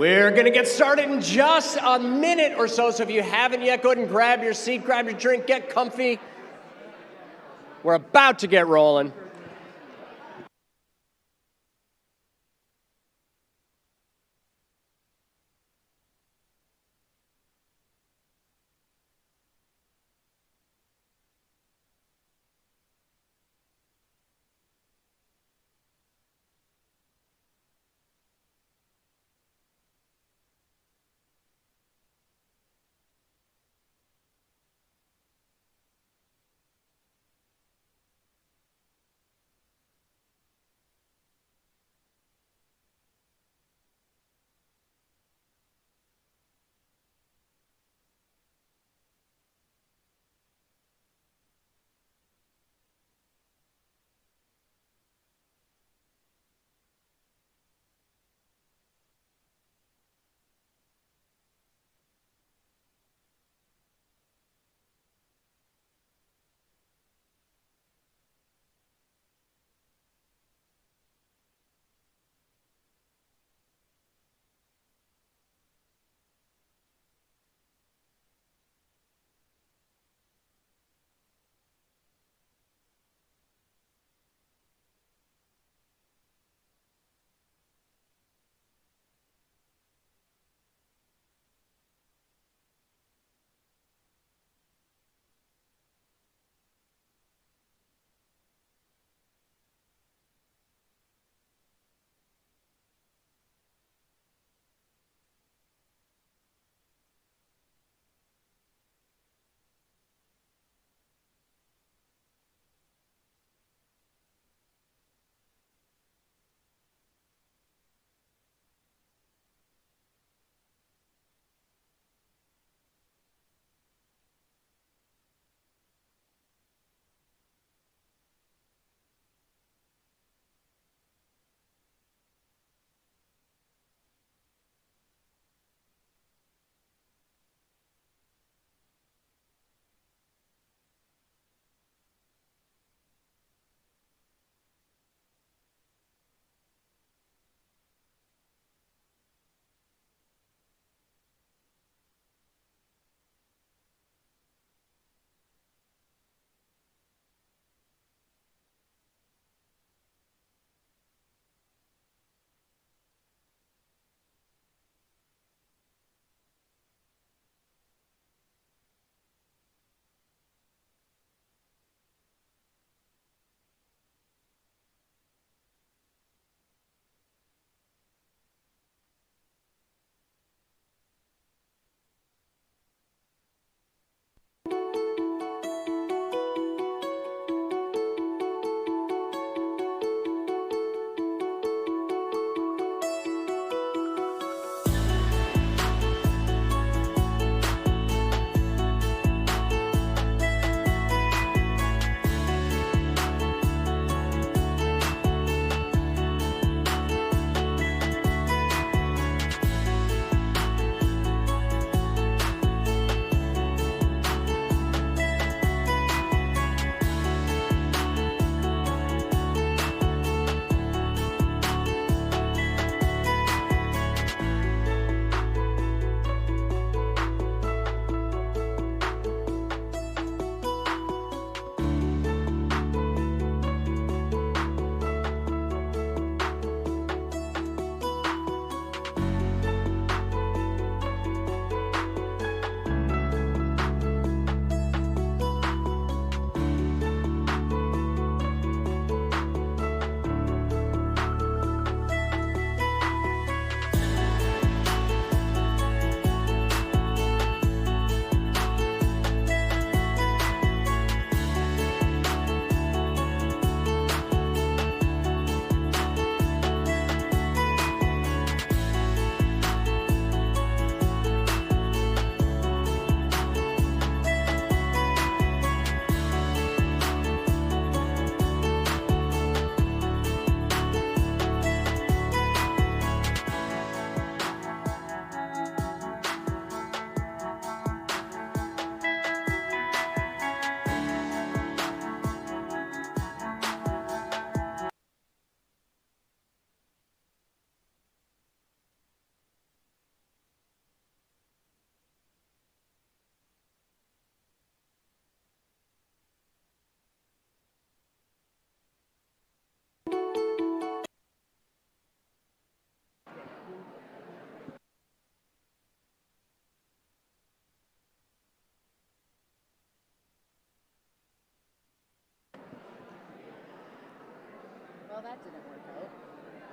We're going to get started in just a minute or so, so if you haven't yet, go ahead and grab your seat, grab your drink, get comfy. We're about to get rolling.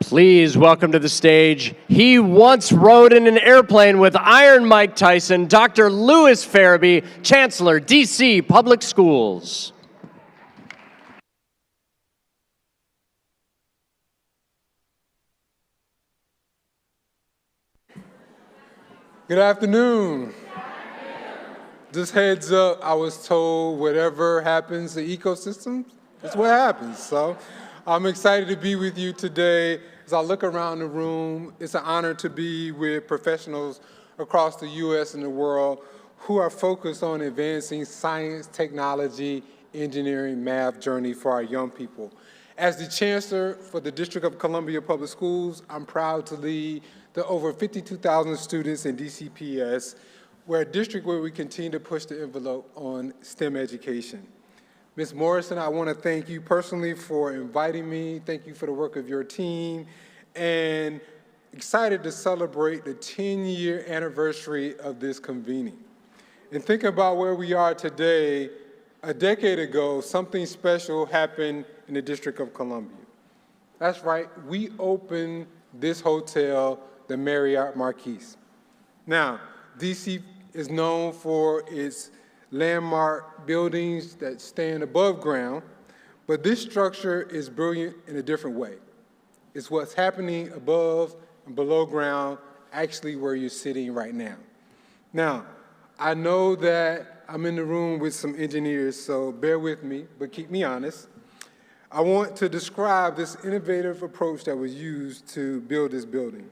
Please welcome to the stage. He once rode in an airplane with Iron Mike Tyson, Dr. Louis Farabee, Chancellor, D.C. Public Schools. Good afternoon. Just heads up, I was told whatever happens to ecosystems, that's what happens. So I'm excited to be with you today. As I look around the room, it's an honor to be with professionals across the U.S. and the world who are focused on advancing science, technology, engineering, math journey for our young people. As the Chancellor for the District of Columbia Public Schools, I'm proud to lead the over 52,000 students in DCPS. We're a district where we continue to push the envelope on STEM education. Ms. Morrison, I want to thank you personally for inviting me. Thank you for the work of your team, and excited to celebrate the 10-year anniversary of this convening. And think about where we are today. A decade ago, something special happened in the District of Columbia. That's right, we opened this hotel, the Marriott Marquis. Now, DC is known for its landmark buildings that stand above ground, but this structure is brilliant in a different way. It's what's happening above and below ground, actually where you're sitting right now. Now, I know that I'm in the room with some engineers, so bear with me, but keep me honest. I want to describe this innovative approach that was used to build this building.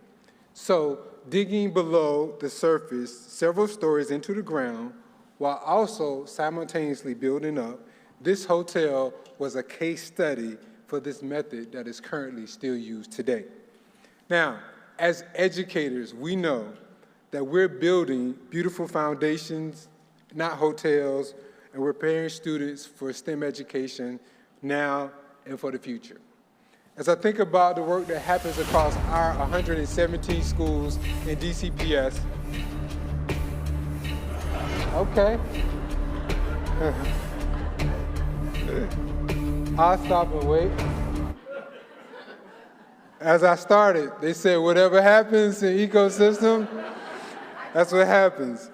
So, digging below the surface several stories into the ground, while also simultaneously building up, this hotel was a case study for this method that is currently still used today. Now, as educators, we know that we're building beautiful foundations, not hotels, and we're preparing students for STEM education now and for the future. As I think about the work that happens across our 117 schools in DCPS, okay. I'll stop and wait. As I started, they said whatever happens in ecosystem, that's what happens.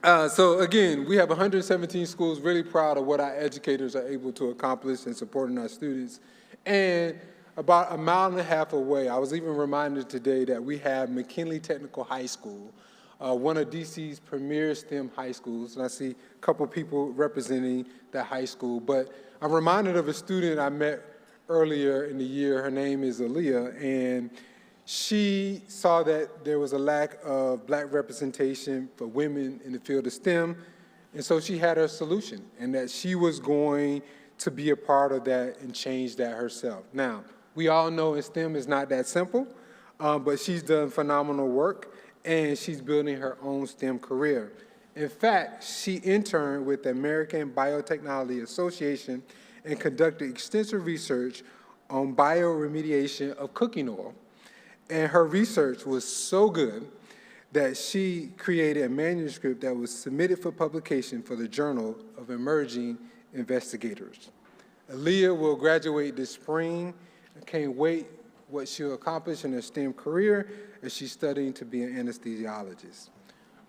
So again, we have 117 schools, really proud of what our educators are able to accomplish in supporting our students. And about a mile and a half away, I was even reminded today that we have McKinley Technical High School, one of DC's premier STEM high schools. And I see a couple people representing that high school. But I'm reminded of a student I met earlier in the year. Her name is Aaliyah, and she saw that there was a lack of black representation for women in the field of STEM, and so she had her solution, and that she was going to be a part of that and change that herself. Now, we all know in STEM is not that simple, but she's done phenomenal work, and she's building her own STEM career. In fact, she interned with the American Biotechnology Association and conducted extensive research on bioremediation of cooking oil. And her research was so good that she created a manuscript that was submitted for publication for the Journal of Emerging Investigators. Aaliyah will graduate this spring. I can't wait what she'll accomplish in her STEM career as she's studying to be an anesthesiologist.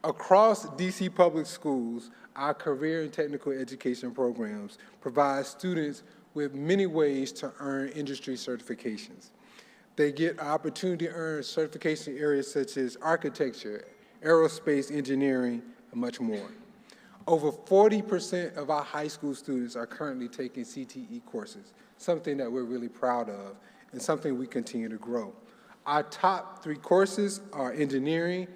Across DC public schools, our career and technical education programs provide students with many ways to earn industry certifications. They get an opportunity to earn certification areas such as architecture, aerospace engineering, and much more. Over 40% of our high school students are currently taking CTE courses, something that we're really proud of and something we continue to grow. Our top 3 courses are engineering,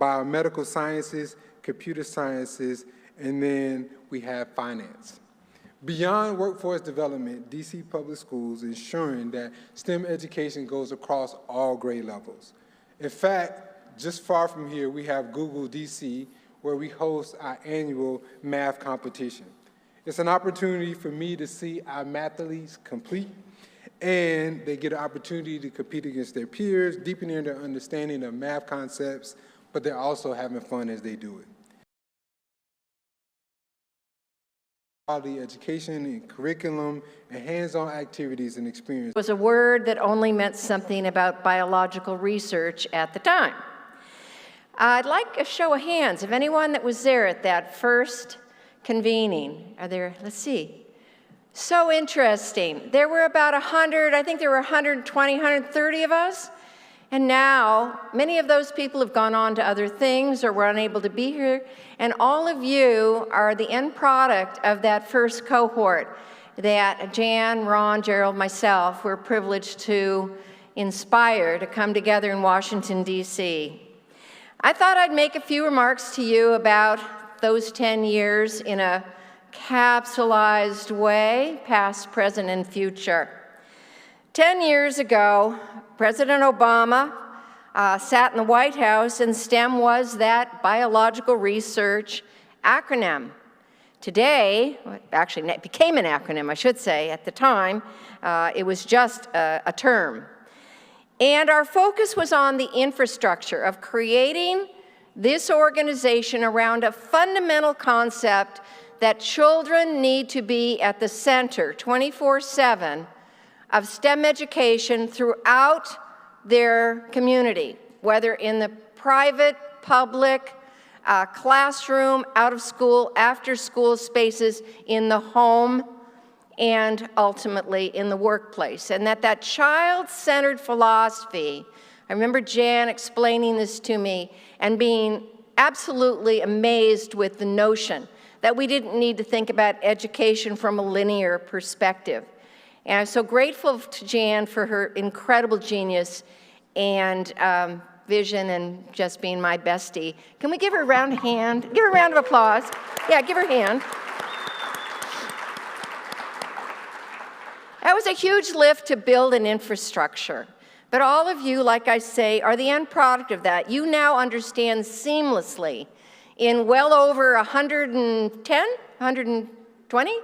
biomedical sciences, computer sciences, and then we have finance. Beyond workforce development, DC Public Schools is ensuring that STEM education goes across all grade levels. In fact, just far from here, we have Google DC, where we host our annual math competition. It's an opportunity for me to see our mathletes compete, and they get an opportunity to compete against their peers, deepening their understanding of math concepts, but they're also having fun as they do it. quality education and curriculum and hands-on activities and experience. It was a word that only meant something about biological research at the time. I'd like a show of hands of anyone that was there at that first convening. Are there, let's see. So interesting. There were about 100, I think there were 120, 130 of us. And now, many of those people have gone on to other things or were unable to be here. And all of you are the end product of that first cohort that Jan, Ron, Gerald, myself were privileged to inspire to come together in Washington, D.C. I thought I'd make a few remarks to you about those 10 years in a capsulized way, past, present, and future. 10 years ago, President Obama sat in the White House, and STEM was that biological research acronym. Today, actually it became an acronym, I should say. At the time, it was just a term. And our focus was on the infrastructure of creating this organization around a fundamental concept that children need to be at the center 24/7 of STEM education throughout their community, whether in the private, public, classroom, out of school, after school spaces, in the home, and ultimately in the workplace. And that child-centered philosophy, I remember Jan explaining this to me and being absolutely amazed with the notion that we didn't need to think about education from a linear perspective. And I'm so grateful to Jan for her incredible genius and vision and just being my bestie. Can we give her a round of hand? Give her a round of applause. Yeah, give her a hand. That was a huge lift to build an infrastructure. But all of you, like I say, are the end product of that. You now understand seamlessly in well over 110, 120?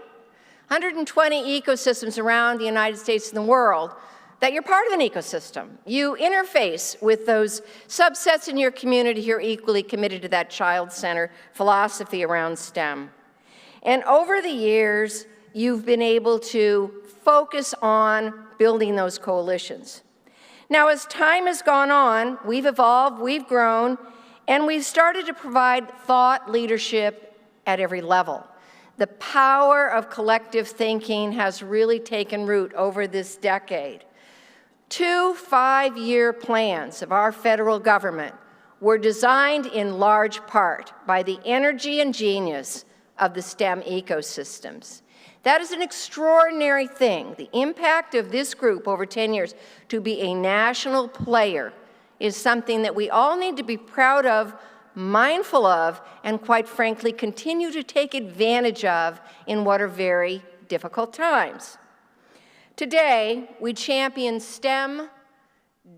120 ecosystems around the United States and the world, that you're part of an ecosystem. You interface with those subsets in your community who are equally committed to that child-centered philosophy around STEM. And over the years, you've been able to focus on building those coalitions. Now, as time has gone on, we've evolved, we've grown, and we've started to provide thought leadership at every level. The power of collective thinking has really taken root over this decade. 2 5-year plans of our federal government were designed in large part by the energy and genius of the STEM ecosystems. That is an extraordinary thing. The impact of this group over 10 years to be a national player is something that we all need to be proud of, mindful of, and quite frankly, continue to take advantage of in what are very difficult times. Today, we champion STEM,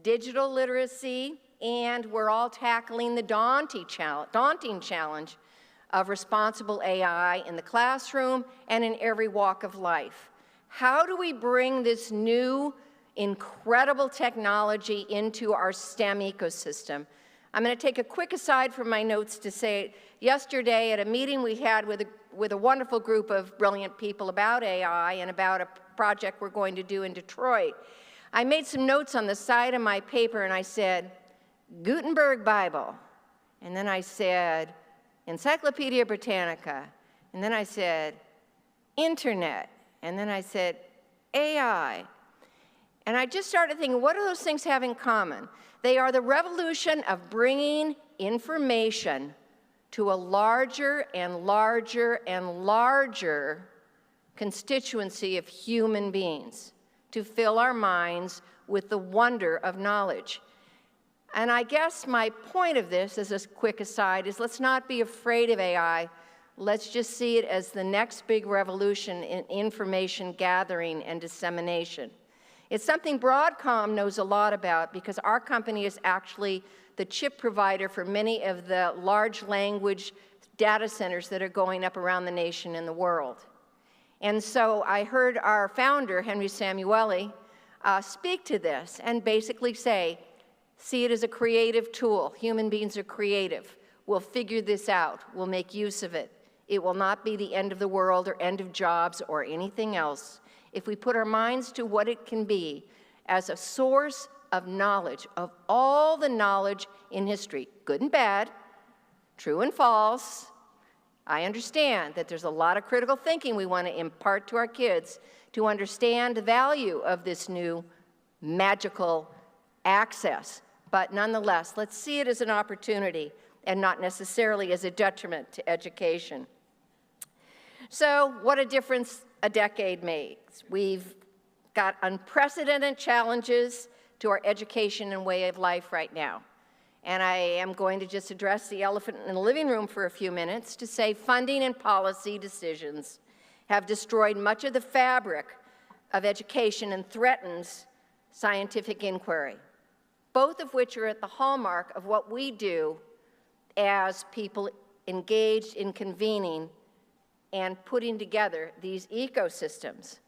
digital literacy, and we're all tackling the daunting challenge of responsible AI in the classroom and in every walk of life. How do we bring this new, incredible technology into our STEM ecosystem? I'm going to take a quick aside from my notes to say, yesterday at a meeting we had with a wonderful group of brilliant people about AI and about a project we're going to do in Detroit, I made some notes on the side of my paper and I said, Gutenberg Bible, and then I said, Encyclopedia Britannica, and then I said, Internet, and then I said, AI. And I just started thinking, what do those things have in common? They are the revolution of bringing information to a larger and larger and larger constituency of human beings to fill our minds with the wonder of knowledge. And I guess my point of this, as a quick aside, is let's not be afraid of AI. Let's just see it as the next big revolution in information gathering and dissemination. It's something Broadcom knows a lot about because our company is actually the chip provider for many of the large language data centers that are going up around the nation and the world. And so I heard our founder, Henry Samueli, speak to this and basically say, see it as a creative tool. Human beings are creative. We'll figure this out. We'll make use of it. It will not be the end of the world or end of jobs or anything else if we put our minds to what it can be as a source of knowledge, of all the knowledge in history, good and bad, true and false. I understand that there's a lot of critical thinking we want to impart to our kids to understand the value of this new magical access. But nonetheless, let's see it as an opportunity and not necessarily as a detriment to education. So what a difference a decade makes. We've got unprecedented challenges to our education and way of life right now. And I am going to just address the elephant in the living room for a few minutes to say funding and policy decisions have destroyed much of the fabric of education and threatens scientific inquiry, both of which are at the hallmark of what we do as people engaged in convening and putting together these ecosystems.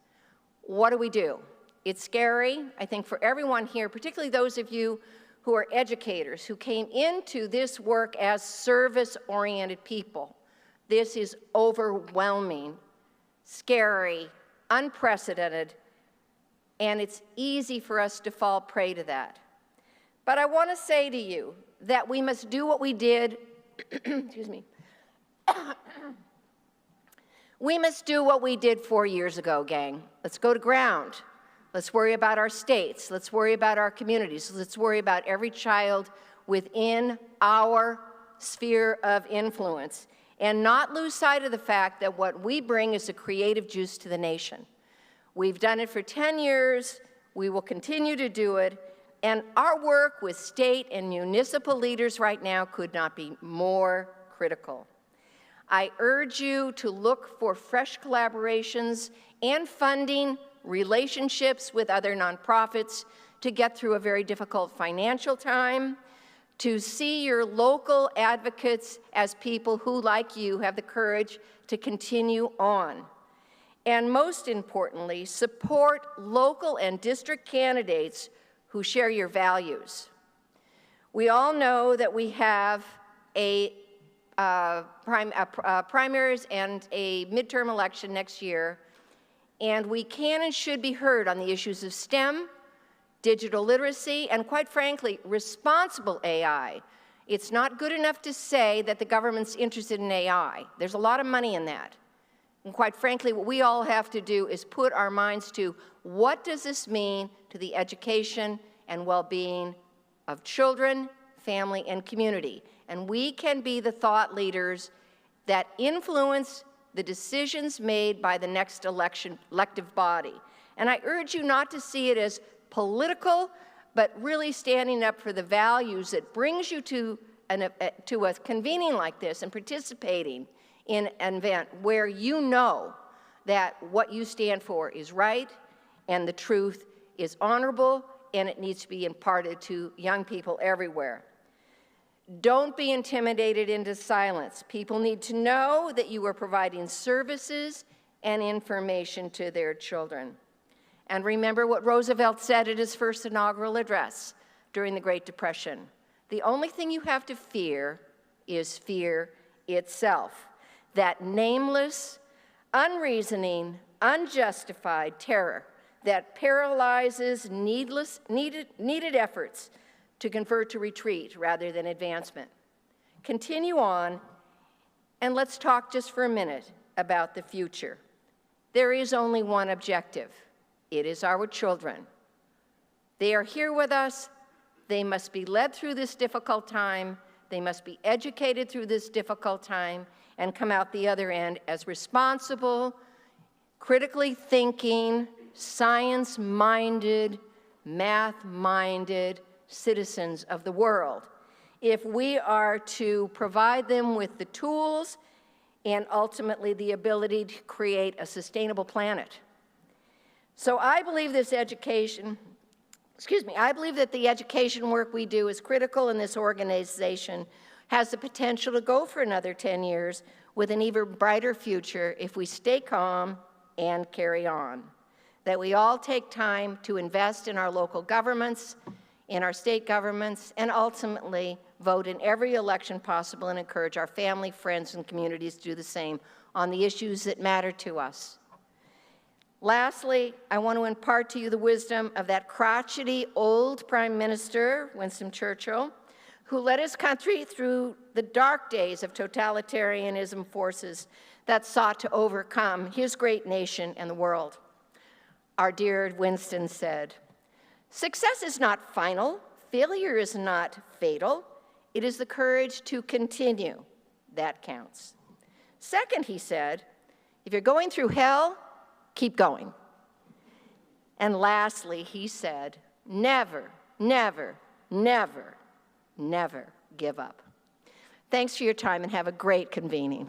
What do? It's scary, I think, for everyone here, particularly those of you who are educators, who came into this work as service-oriented people. This is overwhelming, scary, unprecedented, and it's easy for us to fall prey to that. But I want to say to you that we must do what we did, excuse me, we must do what we did 4 years ago, gang. Let's go to ground. Let's worry about our states. Let's worry about our communities. Let's worry about every child within our sphere of influence and not lose sight of the fact that what we bring is a creative juice to the nation. We've done it for 10 years. We will continue to do it. And our work with state and municipal leaders right now could not be more critical. I urge you to look for fresh collaborations and funding relationships with other nonprofits to get through a very difficult financial time, to see your local advocates as people who, like you, have the courage to continue on. And most importantly, support local and district candidates who share your values. We all know that we have primaries and a midterm election next year, and we can and should be heard on the issues of STEM, digital literacy, and quite frankly, responsible AI. It's not good enough to say that the government's interested in AI. There's a lot of money in that. And quite frankly, what we all have to do is put our minds to what does this mean to the education and well-being of children, family, and community. And we can be the thought leaders that influence the decisions made by the next elective body. And I urge you not to see it as political, but really standing up for the values that brings you to a convening like this and participating in an event where you know that what you stand for is right and the truth is honorable and it needs to be imparted to young people everywhere. Don't be intimidated into silence. People need to know that you are providing services and information to their children. And remember what Roosevelt said at his first inaugural address during the Great Depression. The only thing you have to fear is fear itself. That nameless, unreasoning, unjustified terror that paralyzes needed efforts to convert to retreat rather than advancement. Continue on, and let's talk just for a minute about the future. There is only one objective. It is our children. They are here with us. They must be led through this difficult time. They must be educated through this difficult time and come out the other end as responsible, critically thinking, science-minded, math-minded citizens of the world. If we are to provide them with the tools and ultimately the ability to create a sustainable planet. So I believe I believe that the education work we do is critical, and this organization has the potential to go for another 10 years with an even brighter future if we stay calm and carry on. That we all take time to invest in our local governments, in our state governments, and ultimately vote in every election possible and encourage our family, friends, and communities to do the same on the issues that matter to us. Lastly, I want to impart to you the wisdom of that crotchety old Prime Minister, Winston Churchill, who led his country through the dark days of totalitarianism forces that sought to overcome his great nation and the world. Our dear Winston said, "Success is not final, failure is not fatal, it is the courage to continue that counts." Second, he said, if you're going through hell, keep going. And lastly, he said, never, never, never, never give up. Thanks for your time and have a great convening.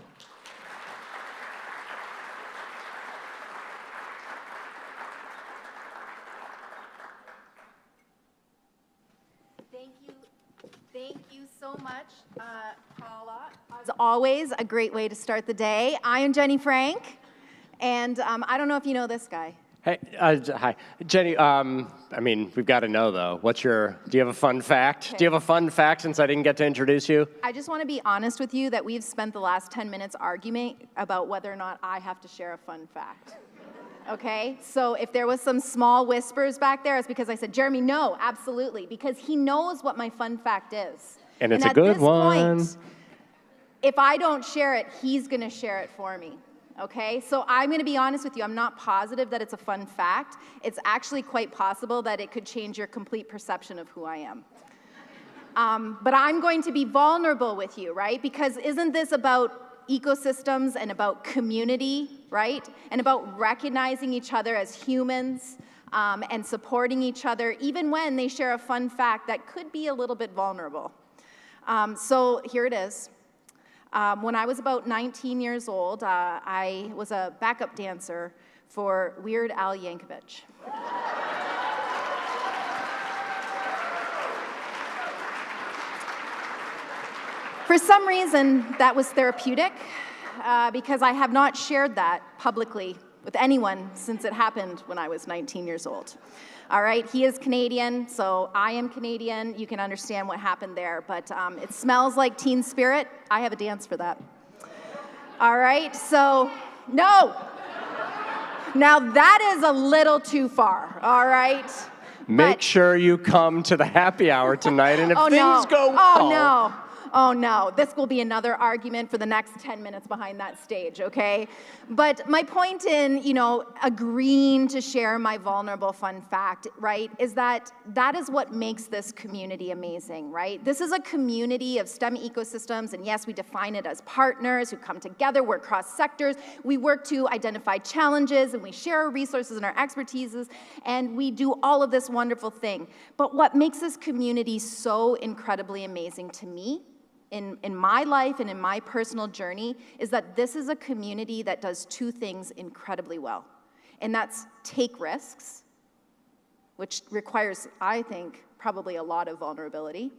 Thank you so much, Paula. As always, a great way to start the day. I am Jenny Frank, and I don't know if you know this guy. Hey, hi. Jenny, I mean, we've got to know, though. Do you have a fun fact? Okay. Do you have a fun fact since I didn't get to introduce you? I just want to be honest with you that we've spent the last 10 minutes arguing about whether or not I have to share a fun fact. Okay, so if there was some small whispers back there, it's because I said, Jeremy, no, absolutely, because he knows what my fun fact is. And it's a good one. Point, if I don't share it, he's going to share it for me. Okay, so I'm going to be honest with you. I'm not positive that it's a fun fact. It's actually quite possible that it could change your complete perception of who I am. But I'm going to be vulnerable with you, right? Because isn't this about ecosystems and about community, right? And about recognizing each other as humans and supporting each other, even when they share a fun fact that could be a little bit vulnerable. So here it is. When I was about 19 years old, I was a backup dancer for Weird Al Yankovic. For some reason, that was therapeutic, because I have not shared that publicly with anyone since it happened when I was 19 years old. All right, he is Canadian, so I am Canadian. You can understand what happened there, but it smells like teen spirit. I have a dance for that. All right, so, no. Now that is a little too far, all right? Make sure you come to the happy hour tonight, and if things go well... Oh no, this will be another argument for the next 10 minutes behind that stage, okay? But my point in, agreeing to share my vulnerable fun fact, right, is that is what makes this community amazing, right? This is a community of STEM ecosystems, and yes, we define it as partners who come together, work cross sectors, we work to identify challenges, and we share our resources and our expertises, and we do all of this wonderful thing. But what makes this community so incredibly amazing to me, in my life and in my personal journey, is that this is a community that does two things incredibly well. And that's take risks, which requires, I think, probably a lot of vulnerability.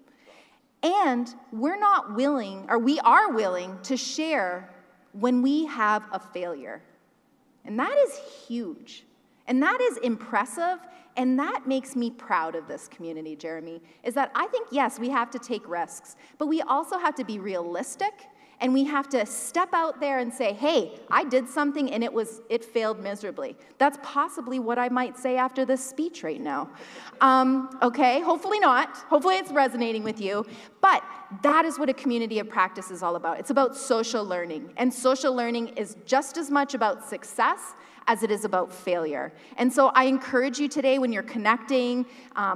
And we are willing to share when we have a failure. And that is huge. And that is impressive. And that makes me proud of this community, Jeremy, is that I think, yes, we have to take risks, but we also have to be realistic, and we have to step out there and say, hey, I did something and it failed miserably. That's possibly what I might say after this speech right now. Okay, hopefully not. Hopefully it's resonating with you. But that is what a community of practice is all about. It's about social learning, and social learning is just as much about success as it is about failure. And so I encourage you today, when you're connecting,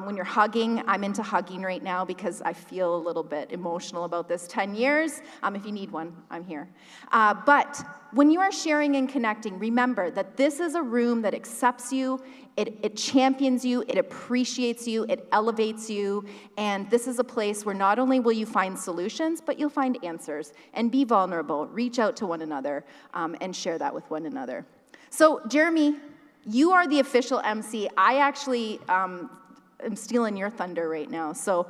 when you're hugging, I'm into hugging right now because I feel a little bit emotional about this 10 years. If you need one, I'm here. But when you are sharing and connecting, remember that this is a room that accepts you, it champions you, it appreciates you, it elevates you, and this is a place where not only will you find solutions, but you'll find answers. And be vulnerable, reach out to one another, and share that with one another. So, Jeremy, you are the official MC. I actually am stealing your thunder right now, so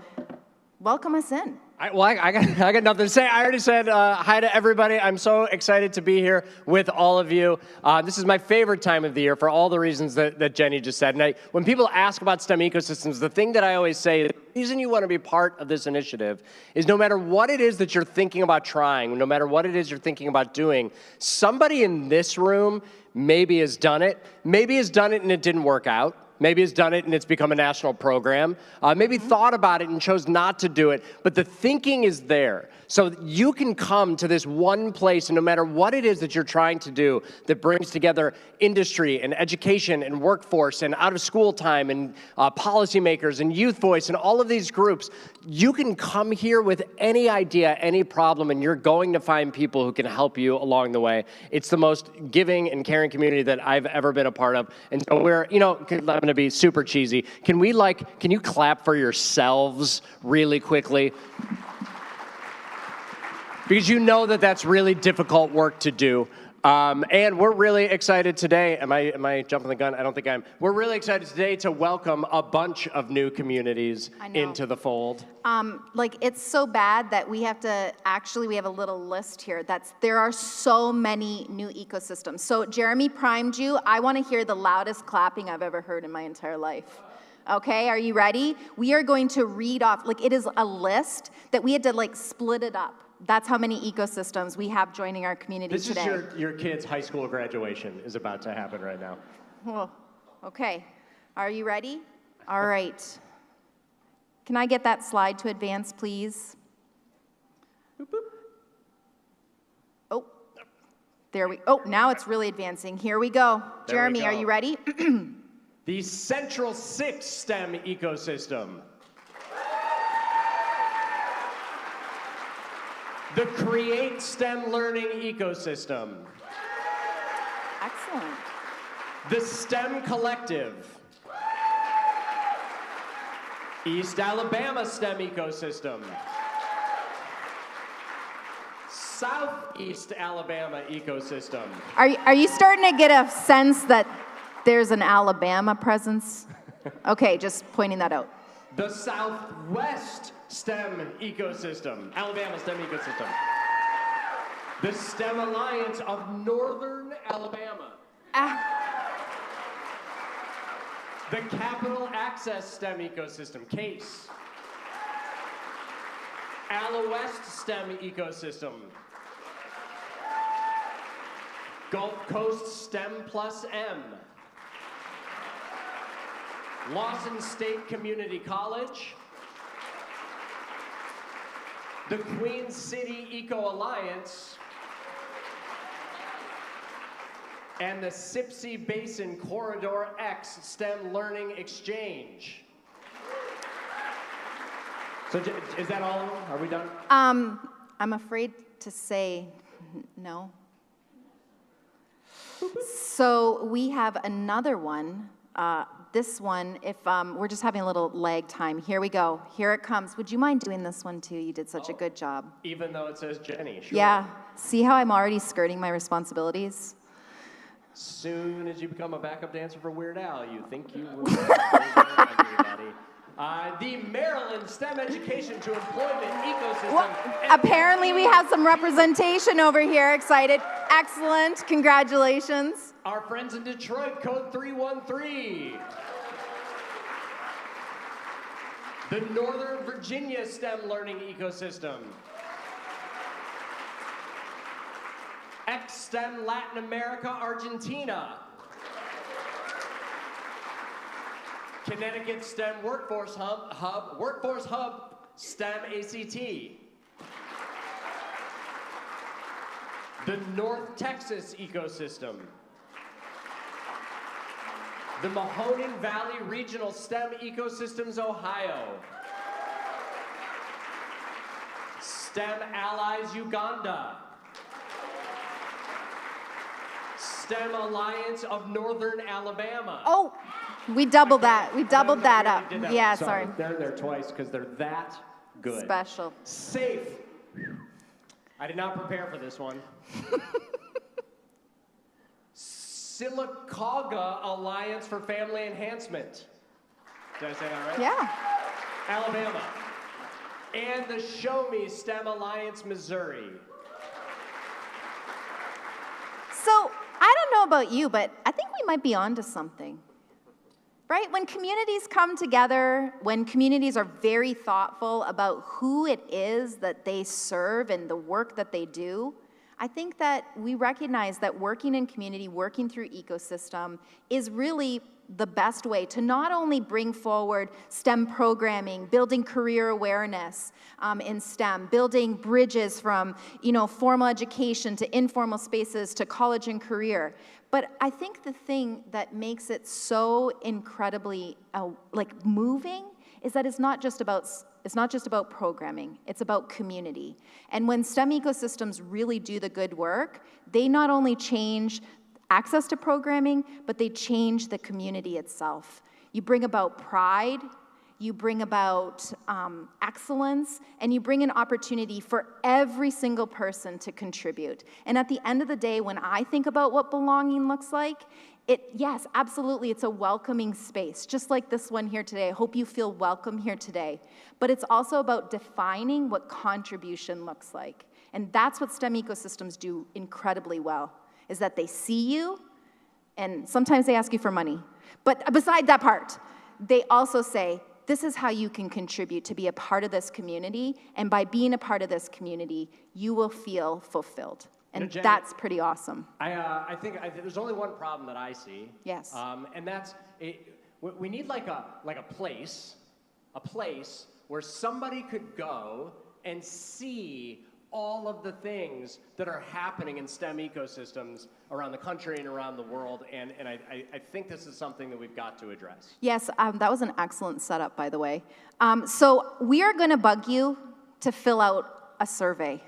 welcome us in. I got nothing to say. I already said hi to everybody. I'm so excited to be here with all of you. This is my favorite time of the year for all the reasons that Jenny just said. And when people ask about STEM ecosystems, the thing that I always say, the reason you want to be part of this initiative is no matter what it is that you're thinking about trying, no matter what it is you're thinking about doing, somebody in this room maybe has done it. Maybe has done it and it didn't work out. Maybe has done it and it's become a national program. Maybe thought about it and chose not to do it. But the thinking is there. So you can come to this one place, and no matter what it is that you're trying to do that brings together industry and education and workforce and out of school time and policymakers and youth voice and all of these groups, you can come here with any idea, any problem, and you're going to find people who can help you along the way. It's the most giving and caring community that I've ever been a part of. And so we're, I'm going to be super cheesy. Can you clap for yourselves really quickly? Because you know that that's really difficult work to do. And we're really excited today. Am I jumping the gun? I don't think I am. We're really excited today to welcome a bunch of new communities into the fold. It's so bad that we have a little list here. There are so many new ecosystems. So Jeremy primed you. I want to hear the loudest clapping I've ever heard in my entire life. Okay, are you ready? We are going to read off, it is a list that we had to split it up. That's how many ecosystems we have joining our community today. This is your kid's high school graduation is about to happen right now. Oh, okay. Are you ready? All right. Can I get that slide to advance, please? Boop, boop. Oh, now it's really advancing. Here we go. Jeremy, are you ready? The Central 6 STEM ecosystem. The Create STEM Learning ecosystem. Excellent. The STEM Collective. East Alabama STEM ecosystem. Southeast Alabama ecosystem. Are you starting to get a sense that there's an Alabama presence? Okay, just pointing that out. The Southwest STEM ecosystem, Alabama STEM ecosystem. The STEM Alliance of Northern Alabama. The Capital Access STEM ecosystem, CASE. Ala-West STEM ecosystem. Gulf Coast STEM plus M. Lawson State Community College. The Queen City Eco Alliance. And the Sipsey Basin Corridor X STEM Learning Exchange. So is that all of them? Are we done? I'm afraid to say no. So we have another one. This one, if we're just having a little lag time. Here we go. Here it comes. Would you mind doing this one too? You did such a good job. Even though it says Jenny, sure. Yeah. See how I'm already skirting my responsibilities? Soon as you become a backup dancer for Weird Al, you think you will. Everybody. The Maryland STEM Education to Employment Ecosystem. Well, apparently we have some representation over here. Excited. Excellent. Congratulations. Our friends in Detroit, code 313. The Northern Virginia STEM Learning Ecosystem. X-STEM Latin America, Argentina. Connecticut STEM Workforce Hub, STEM ACT. The North Texas Ecosystem. The Mahoning Valley Regional STEM Ecosystems, Ohio. STEM Allies, Uganda. STEM Alliance of Northern Alabama. Oh, we doubled that. We doubled that up. Yeah, sorry. They're there twice because they're that good. Special. Safe. I did not prepare for this one. Sylacauga Alliance for Family Enhancement. Did I say that right? Yeah. Alabama. and the Show Me STEM Alliance Missouri. So, I don't know about you, but I think we might be onto something. Right? When communities come together, when communities are very thoughtful about who it is that they serve and the work that they do, I think that we recognize that working in community, working through ecosystem is really the best way to not only bring forward STEM programming, building career awareness in STEM, building bridges from formal education to informal spaces to college and career, but I think the thing that makes it so incredibly moving is that it's not just about programming, it's about community. And when STEM ecosystems really do the good work, they not only change access to programming, but they change the community itself. You bring about pride, you bring about excellence, and you bring an opportunity for every single person to contribute. And at the end of the day, when I think about what belonging looks like, yes, absolutely, it's a welcoming space, just like this one here today. I hope you feel welcome here today. But it's also about defining what contribution looks like. And that's what STEM ecosystems do incredibly well, is that they see you, and sometimes they ask you for money. But beside that part, they also say, this is how you can contribute to be a part of this community, and by being a part of this community, you will feel fulfilled. And Jenny, that's pretty awesome. I think there's only one problem that I see. Yes. And that's, we need like a place where somebody could go and see all of the things that are happening in STEM ecosystems around the country and around the world, and I think this is something that we've got to address. Yes, that was an excellent setup, by the way. So we are going to bug you to fill out a survey.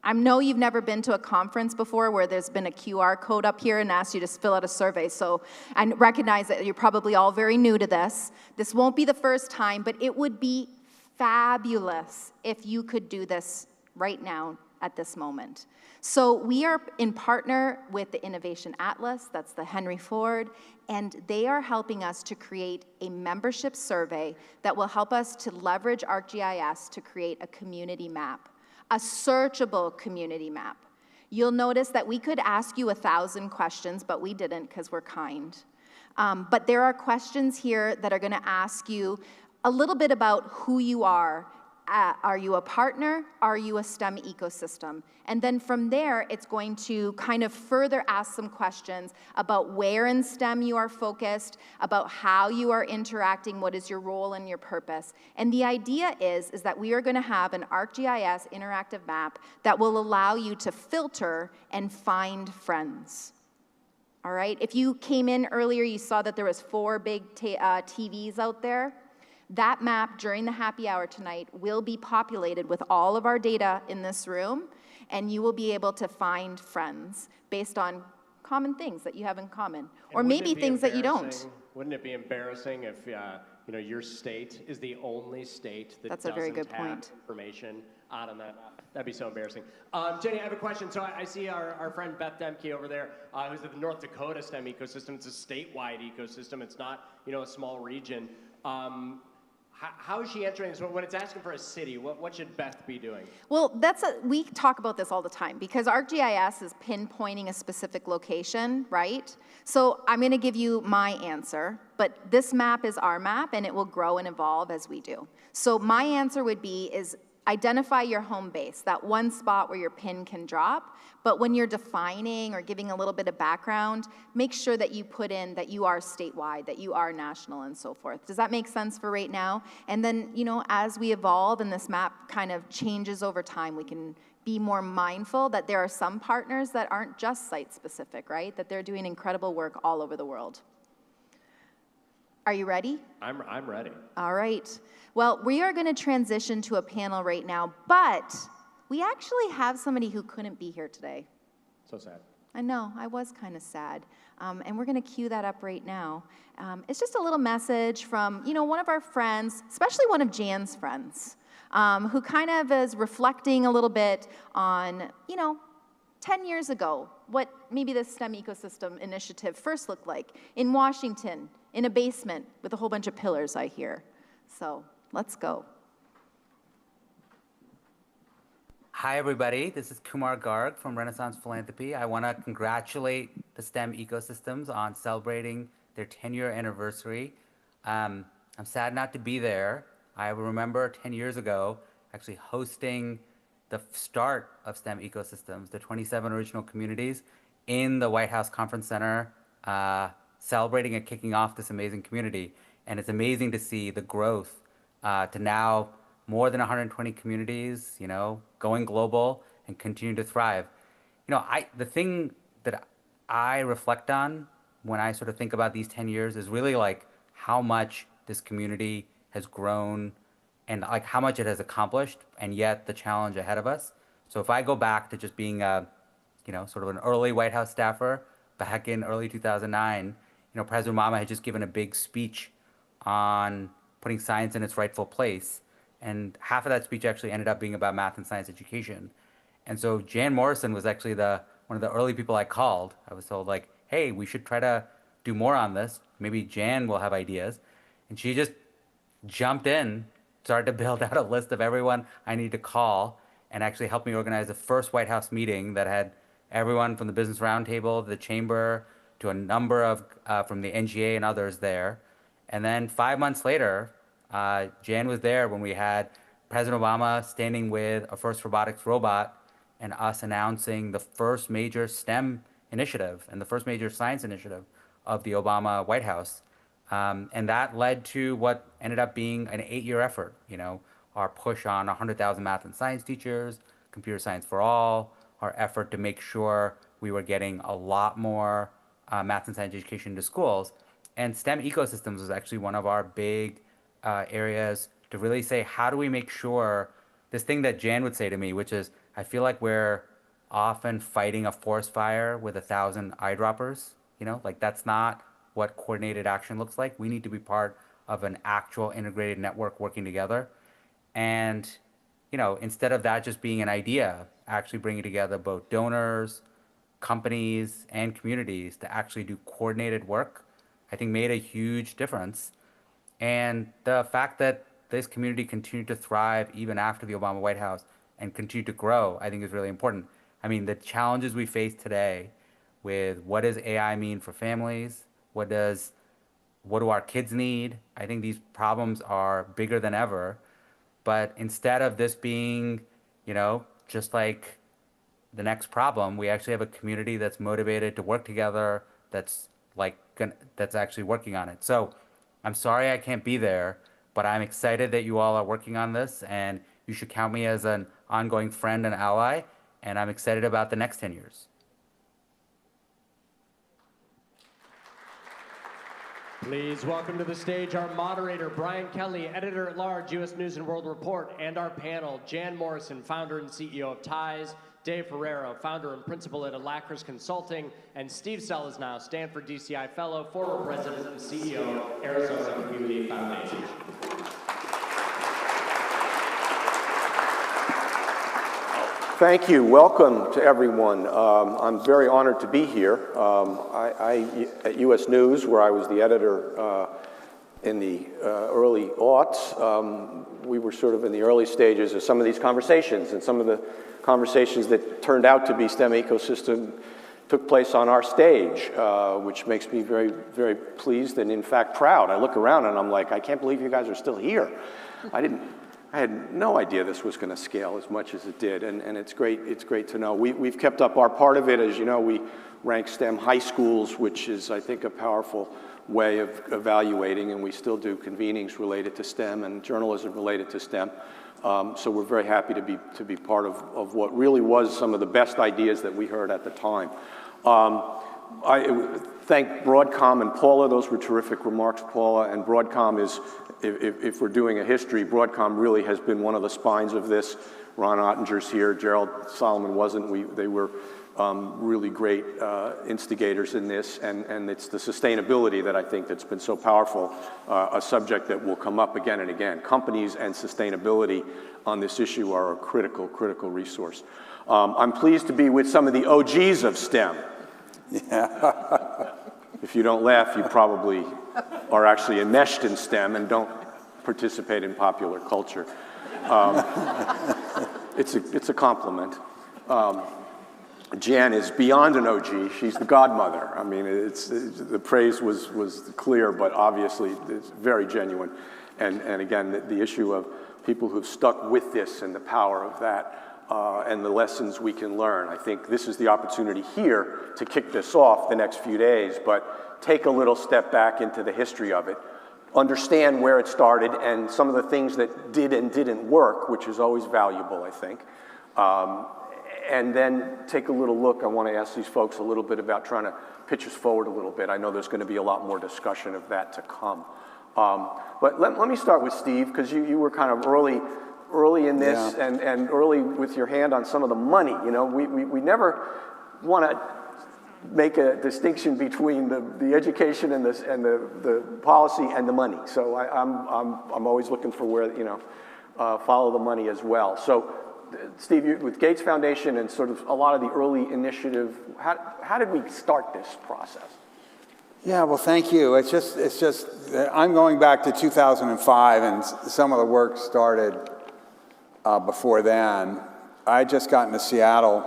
I know you've never been to a conference before where there's been a QR code up here and asked you to fill out a survey, so I recognize that you're probably all very new to this. This won't be the first time, but it would be fabulous if you could do this right now at this moment. So we are in partner with the Innovation Atlas, that's the Henry Ford, and they are helping us to create a membership survey that will help us to leverage ArcGIS to create a community map, a searchable community map. You'll notice that we could ask you 1,000 questions, but we didn't because we're kind. But there are questions here that are gonna ask you a little bit about who you are. Are you a partner? Are you a STEM ecosystem? And then from there, it's going to kind of further ask some questions about where in STEM you are focused, about how you are interacting, what is your role and your purpose. And the idea is that we are going to have an ArcGIS interactive map that will allow you to filter and find friends. All right? If you came in earlier, you saw that there was 4 big TVs out there. That map during the happy hour tonight will be populated with all of our data in this room, and you will be able to find friends based on common things that you have in common, or maybe things that you don't. Wouldn't it be embarrassing if your state is the only state that That's a very good doesn't have point. information out on that map? That'd be so embarrassing. Jenny, I have a question. So I see our friend Beth Demke over there, who's at the North Dakota STEM ecosystem. It's a statewide ecosystem. It's not a small region. How is she entering this? When it's asking for a city, what should Beth be doing? Well, we talk about this all the time because ArcGIS is pinpointing a specific location, right? So I'm going to give you my answer, but this map is our map, and it will grow and evolve as we do. So my answer would be identify your home base, that one spot where your pin can drop. But when you're defining or giving a little bit of background, make sure that you put in that you are statewide, that you are national, and so forth. Does that make sense for right now? And then, as we evolve and this map kind of changes over time, we can be more mindful that there are some partners that aren't just site-specific, right? That they're doing incredible work all over the world. Are you ready? I'm ready. All right. Well, we are going to transition to a panel right now, but we actually have somebody who couldn't be here today. So sad. I know, I was kind of sad. And we're going to cue that up right now. It's just a little message from, one of our friends, especially one of Jan's friends, who kind of is reflecting a little bit on, 10 years ago, what maybe the STEM ecosystem initiative first looked like in Washington, in a basement with a whole bunch of pillars, I hear. So let's go. Hi, everybody. This is Kumar Garg from Renaissance Philanthropy. I want to congratulate the STEM ecosystems on celebrating their 10-year anniversary. I'm sad not to be there. I remember 10 years ago actually hosting the start of STEM ecosystems, the 27 original communities in the White House Conference Center, celebrating and kicking off this amazing community. And it's amazing to see the growth to now more than 120 communities, going global and continue to thrive. The thing that I reflect on when I sort of think about these 10 years is really like how much this community has grown and like how much it has accomplished, and yet the challenge ahead of us. So if I go back to just being sort of an early White House staffer back in early 2009, President Obama had just given a big speech on putting science in its rightful place. And half of that speech actually ended up being about math and science education. And so Jan Morrison was actually one of the early people I called. I was told like, hey, we should try to do more on this. Maybe Jan will have ideas. And she just jumped in, started to build out a list of everyone I need to call, and actually helped me organize the first White House meeting that had everyone from the Business Roundtable, the Chamber, to a number of from the NGA and others there. And then 5 months later, Jan was there when we had President Obama standing with a first robotics robot and us announcing the first major STEM initiative and the first major science initiative of the Obama White House. And that led to what ended up being an 8-year effort, our push on 100,000 math and science teachers, computer science for all, our effort to make sure we were getting a lot more math and science education to schools. And STEM ecosystems was actually one of our big areas to really say, how do we make sure this thing that Jan would say to me, which is, I feel like we're often fighting a forest fire with 1,000 eyedroppers, like that's not what coordinated action looks like. We need to be part of an actual integrated network working together. And, instead of that just being an idea, actually bringing together both donors, companies, and communities to actually do coordinated work, I think made a huge difference. And the fact that this community continued to thrive even after the Obama White House and continued to grow, I think is really important. I mean, the challenges we face today with what does AI mean for families? What do our kids need? I think these problems are bigger than ever. But instead of this being, just like the next problem, we actually have a community that's motivated to work together, that's actually working on it. So I'm sorry I can't be there, but I'm excited that you all are working on this, and you should count me as an ongoing friend and ally, and I'm excited about the next 10 years. Please welcome to the stage our moderator, Brian Kelly, editor-at-large, U.S. News & World Report, and our panel, Jan Morrison, founder and CEO of TIES, Dave Ferrero, founder and principal at Alacris Consulting, and Steve Seleznow, Stanford DCI Fellow, former president and CEO, Arizona Community Foundation. Thank you. Welcome to everyone. I'm very honored to be here. At U.S. News, where I was the editor in the early aughts, we were sort of in the early stages of some of these conversations, and some of the conversations that turned out to be STEM ecosystem took place on our stage, which makes me very, very pleased and in fact proud. I look around and I'm like, I can't believe you guys are still here. I had no idea this was going to scale as much as it did, and it's great to know. We've kept up our part of it. As you know, we rank STEM high schools, which is, I think, a powerful way of evaluating, and we still do convenings related to STEM and journalism related to STEM. So we're very happy to be part of what really was some of the best ideas that we heard at the time. I thank Broadcom and Paula. Those were terrific remarks, Paula. And Broadcom is, if we're doing a history, Broadcom really has been one of the spines of this. Ron Ottinger's here. Gerald Solomon wasn't. They were really great instigators in this. And it's the sustainability that I think that's been so powerful, a subject that will come up again and again. Companies and sustainability on this issue are a critical resource. I'm pleased to be with some of the OGs of STEM. Yeah. If you don't laugh, you probably are actually enmeshed in STEM and don't participate in popular culture. It's a compliment. Jan is beyond an OG. She's the godmother. I mean, the praise was clear, but obviously it's very genuine. And again, the issue of people who've stuck with this and the power of that and the lessons we can learn. I think this is the opportunity here to kick this off the next few days, but take a little step back into the history of it. Understand where it started and some of the things that did and didn't work, which is always valuable, I think. And then take a little look. I want to ask these folks a little bit about trying to pitch us forward a little bit. I know there's going to be a lot more discussion of that to come. But let me start with Steve, because you were kind of early in this, yeah. and early with your hand on some of the money. You know, we never want to make a distinction between the education and the policy and the money. So I'm always looking for where, you know, follow the money as well. So Steve, with Gates Foundation and sort of a lot of the early initiative, how did we start this process? Yeah, well, thank you. It's just I'm going back to 2005, and some of the work started before then. I had just gotten to Seattle,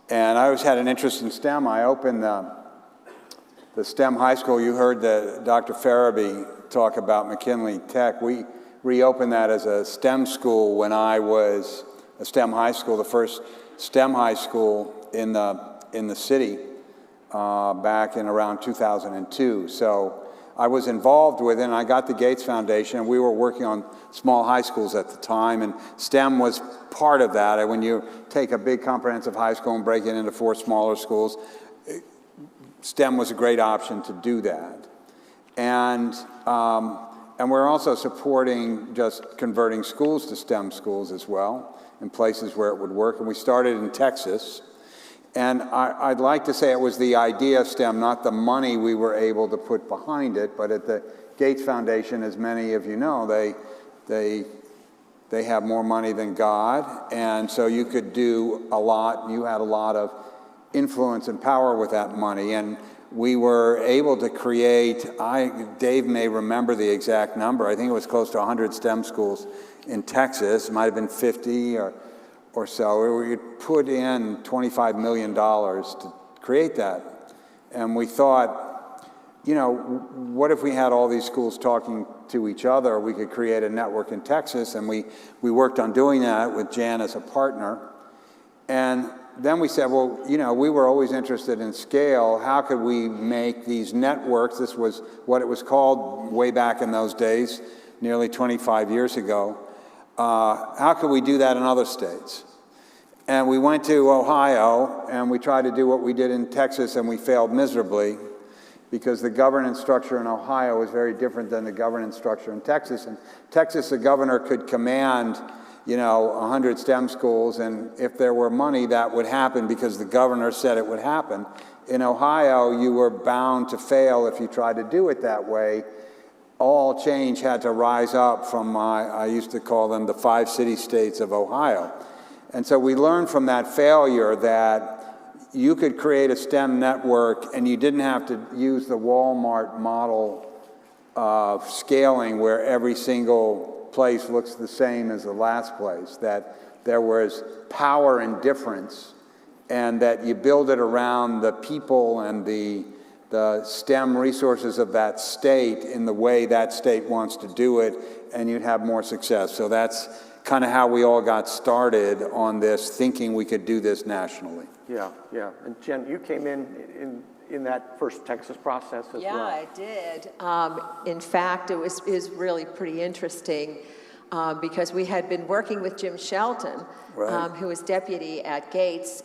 and I always had an interest in STEM. I opened the STEM high school. You heard Dr. Ferrero talk about McKinley Tech. We reopened that as a STEM school when I was a STEM high school, the first STEM high school in the city back in around 2002. So I was involved with it, and I got the Gates Foundation, and we were working on small high schools at the time, and STEM was part of that. And when you take a big comprehensive high school and break it into 4 smaller schools, STEM was a great option to do that. And we're also supporting just converting schools to STEM schools as well, in places where it would work. And we started in Texas. And I'd like to say it was the idea of STEM, not the money we were able to put behind it. But at the Gates Foundation, as many of you know, they have more money than God. And so you could do a lot. You had a lot of influence and power with that money. And we were able to create, Dave may remember the exact number, I think it was close to 100 STEM schools in Texas. It might have been 50 or so. We put in $25 million to create that. And we thought, you know, what if we had all these schools talking to each other? We could create a network in Texas, and we worked on doing that with Jan as a partner. And then we said, well, you know, we were always interested in scale. How could we make these networks? This was what it was called way back in those days, nearly 25 years ago. How could we do that in other states? And we went to Ohio, and we tried to do what we did in Texas, and we failed miserably because the governance structure in Ohio was very different than the governance structure in Texas. In Texas, the governor could command, you know, 100 STEM schools, and if there were money, that would happen because the governor said it would happen. In Ohio, you were bound to fail if you tried to do it that way. All change had to rise up from, I used to call them the 5 city-states of Ohio. And so we learned from that failure that you could create a STEM network and you didn't have to use the Walmart model of scaling where every single place looks the same as the last place, that there was power in difference, and that you build it around the people and the STEM resources of that state in the way that state wants to do it, and you'd have more success. So that's kind of how we all got started on this, thinking we could do this nationally. Yeah. And Jen, you came in that first Texas process as well. Yeah, I did. In fact, it was really pretty interesting because we had been working with Jim Shelton, right, who was deputy at Gates.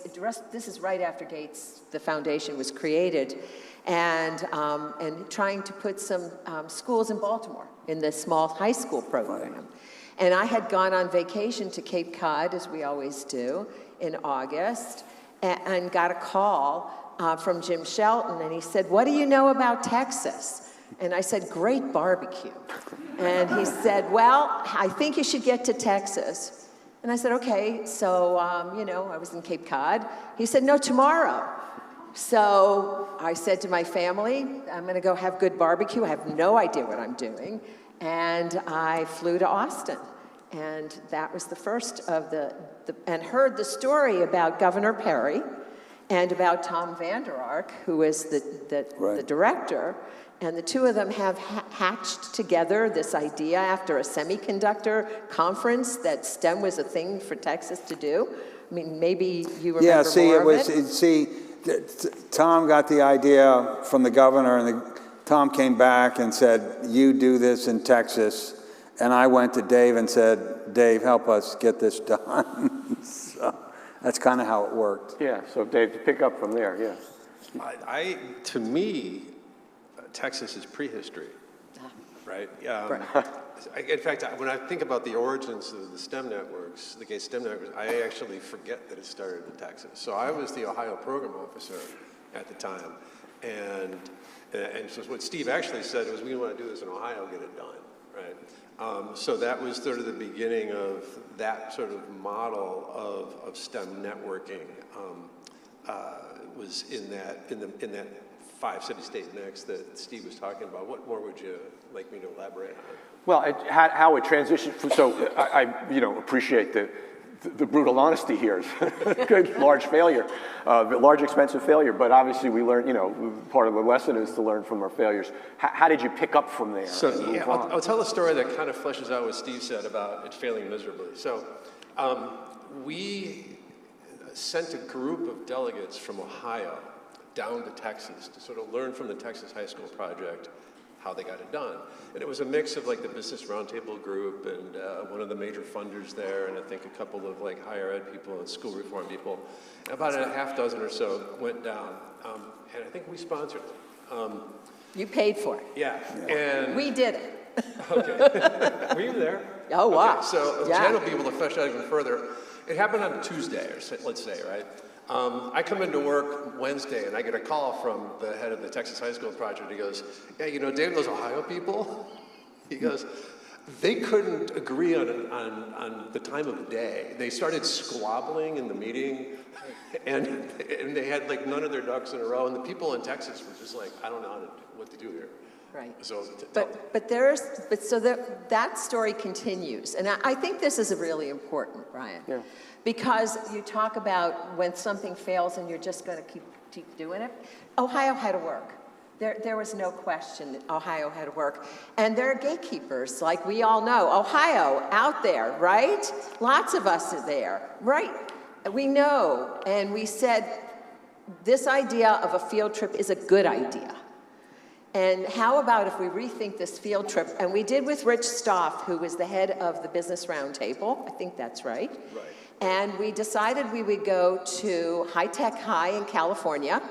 This is right after Gates, the foundation was created, and trying to put some schools in Baltimore in the small high school program. Right. And I had gone on vacation to Cape Cod, as we always do, in August, and got a call from Jim Shelton, and he said, "What do you know about Texas?" And I said, "Great barbecue." And he said, "Well, I think you should get to Texas." And I said, "Okay." So, I was in Cape Cod. He said, "No, tomorrow." So I said to my family, "I'm going to go have good barbecue. I have no idea what I'm doing." And I flew to Austin. And that was the first of and heard the story about Governor Perry and about Tom Vander Ark, who is the director. And the two of them have hatched together this idea after a semiconductor conference that STEM was a thing for Texas to do. I mean, maybe you remember more of it. Tom got the idea from the governor, and Tom came back and said, you do this in Texas. And I went to Dave and said, Dave, help us get this done. So that's kind of how it worked. Yeah, so Dave, to pick up from there, yeah. To me, Texas is prehistory, right? In fact, when I think about the origins of the STEM networks, the gay STEM networks, I actually forget that it started in Texas. So I was the Ohio program officer at the time. And so what Steve actually said was, we want to do this in Ohio, get it done, right? So that was sort of the beginning of that sort of model of STEM networking. Was in that 5-city state mix that Steve was talking about. What more would you like me to elaborate on? Well, how it transitioned. So I appreciate the brutal honesty here. Good, large failure, large expensive failure. But obviously we learned. Part of the lesson is to learn from our failures. How did you pick up from there? So yeah, I'll tell a story that kind of fleshes out what Steve said about it failing miserably. So we sent a group of delegates from Ohio down to Texas to sort of learn from the Texas High School Project how they got it done. And it was a mix of like the Business Roundtable group and one of the major funders there, and I think a couple of like higher ed people and school reform people. And about a half dozen or so went down, and I think we sponsored them. You paid for it. Yeah. And we did it. Okay. Were you there? Oh, wow. Okay, so yeah. Jen will be able to flesh out even further. It happened on Tuesday, or let's say, right? I come into work Wednesday and I get a call from the head of the Texas High School Project. He goes, yeah, Dave, those Ohio people, he goes, they couldn't agree on the time of the day. They started squabbling in the meeting and they had like none of their ducks in a row. And the people in Texas were just like, I don't know what to do here. Right. So that story continues. And I think this is really important, Brian. Yeah. Because you talk about when something fails and you're just going to keep doing it. Ohio had to work. There was no question that Ohio had to work. And there are gatekeepers, like we all know. Ohio, out there, right? Lots of us are there, right? We know, and we said, this idea of a field trip is a good idea. And how about if we rethink this field trip? And we did with Rich Stoff, who was the head of the Business Roundtable. I think that's right. Right. And we decided we would go to High Tech High in California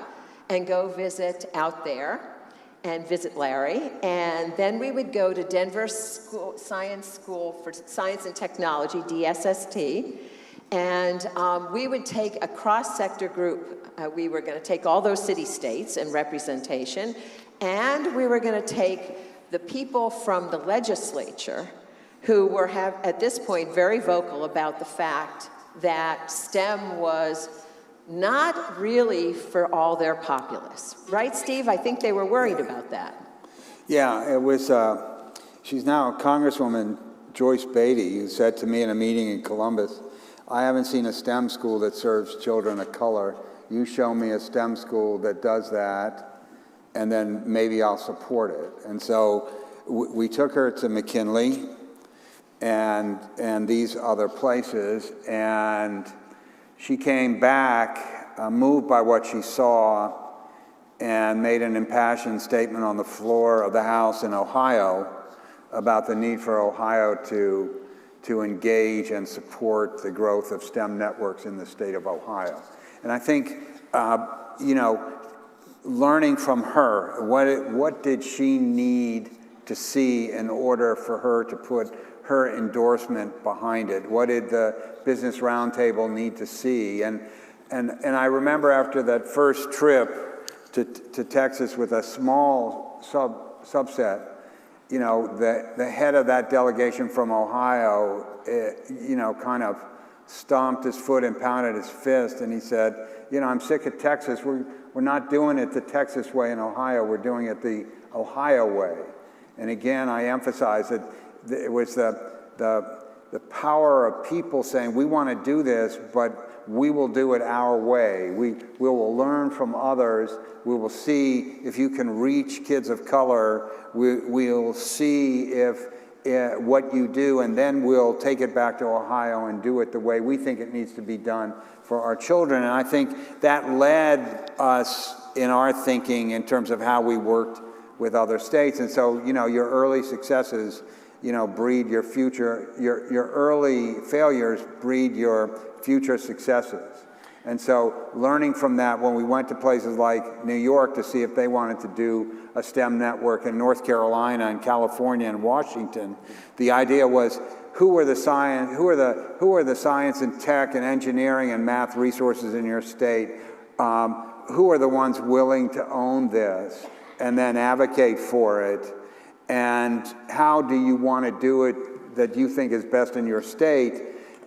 and go visit out there and visit Larry. And then we would go to Denver Science School for Science and Technology, DSST. And we would take a cross-sector group. We were going to take all those city-states and representation. And we were going to take the people from the legislature who were, at this point, very vocal about the fact that STEM was not really for all their populace. Right, Steve? I think they were worried about that. Yeah, it was, she's now Congresswoman Joyce Beatty, who said to me in a meeting in Columbus, I haven't seen a STEM school that serves children of color. You show me a STEM school that does that, and then maybe I'll support it. And so we took her to McKinley and these other places, and she came back moved by what she saw and made an impassioned statement on the floor of the House in Ohio about the need for Ohio to engage and support the growth of STEM networks in the state of Ohio. And I think, learning from her, what did she need to see in order for her to put her endorsement behind it? What did the Business Roundtable need to see? And I remember after that first trip to Texas with a small subset, the head of that delegation from Ohio, kind of stomped his foot and pounded his fist, and he said, I'm sick of Texas. We're not doing it the Texas way in Ohio. We're doing it the Ohio way. And again, I emphasize that it was the power of people saying, we want to do this, but we will do it our way. We will learn from others. We will see if you can reach kids of color. We'll see if what you do, and then we'll take it back to Ohio and do it the way we think it needs to be done for our children. And I think that led us in our thinking in terms of how we worked with other states. And so, you know, your early successes, you know, breed your future, your early failures breed your future successes. And so learning from that, when we went to places like New York to see if they wanted to do a STEM network, in North Carolina and California and Washington, the idea was, who are the science and tech and engineering and math resources in your state? Who are the ones willing to own this and then advocate for it? And how do you want to do it that you think is best in your state?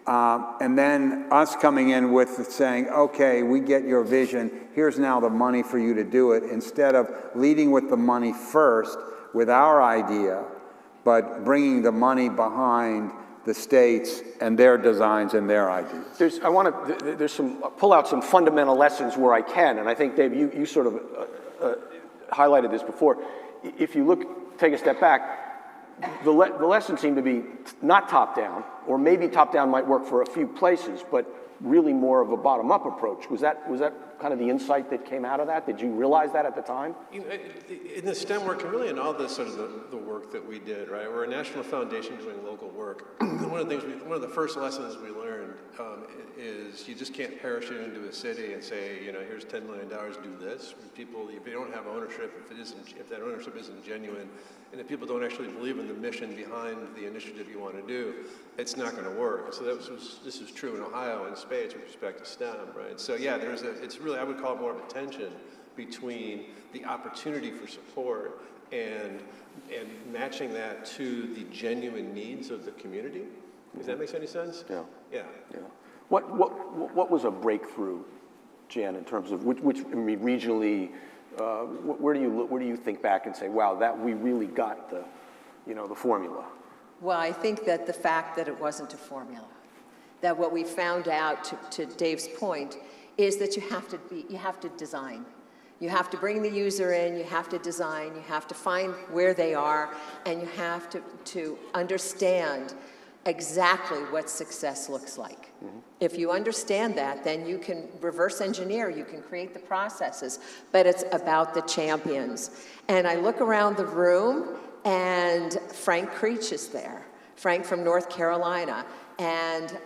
And then us coming in with saying, okay, we get your vision, here's now the money for you to do it, instead of leading with the money first with our idea, but bringing the money behind the states and their designs and their ideas. I want to pull out some fundamental lessons where I can, and I think, Dave, you sort of highlighted this before. If you take a step back, the lessons seem to be not top-down, or maybe top-down might work for a few places, but really more of a bottom-up approach. Was that kind of the insight that came out of that? Did you realize that at the time? You know, in the STEM work, and really in all this sort of the work that we did, right? We're a national foundation doing local work. And one of the first lessons we learned is you just can't parachute into a city and say, you know, here's $10 million, do this. People, if you don't have ownership, if that ownership isn't genuine, and if people don't actually believe in the mission behind the initiative you want to do, it's not going to work. So this is true in Ohio and spades with respect to STEM, right? So yeah, it's really, I would call it more of a tension between the opportunity for support and matching that to the genuine needs of the community. Does that make any sense? Yeah. Yeah. Yeah. What was a breakthrough, Jan, in terms of which I mean, regionally? Where do you think back and say, wow, that we really got the formula? Well, I think that the fact that it wasn't a formula, that what we found out, to Dave's point, is that you have to design. You have to bring the user in, you have to design, you have to find where they are, and you have to understand exactly what success looks like. Mm-hmm. If you understand that, then you can reverse engineer, you can create the processes, but it's about the champions. And I look around the room, and Frank Creech is there. Frank from North Carolina, and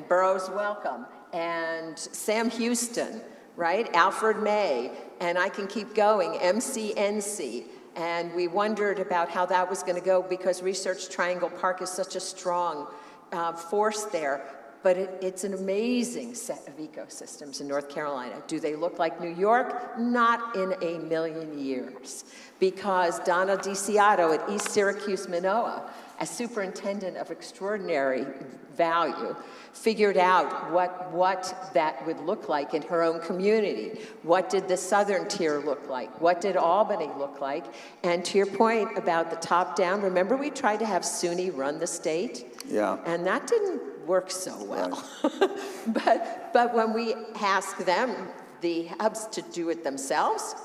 Burroughs Welcome, and Sam Houston, right? Alfred May, and I can keep going, MCNC. And we wondered about how that was going to go because Research Triangle Park is such a strong force there. But it's an amazing set of ecosystems in North Carolina. Do they look like New York? Not in a million years. Because Donna DiCiotto at East Syracuse, Manoa, as superintendent of extraordinary value, figured out what that would look like in her own community. What did the southern tier look like? What did Albany look like? And to your point about the top down, remember we tried to have SUNY run the state? Yeah. And that didn't work so well. But when we asked them, the hubs, to do it themselves,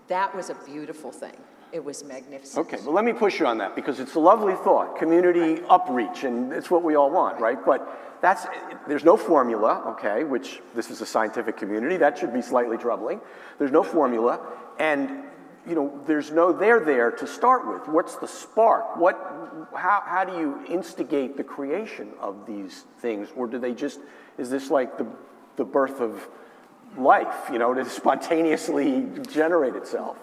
that was a beautiful thing. It was magnificent. Okay, well, let me push you on that because it's a lovely thought, community upreach, and it's what we all want, right? But there's no formula, okay, which this is a scientific community. That should be slightly troubling. There's no formula, and there's no there to start with. What's the spark? How do you instigate the creation of these things, or do they just? Is this like the birth of life, to spontaneously generate itself?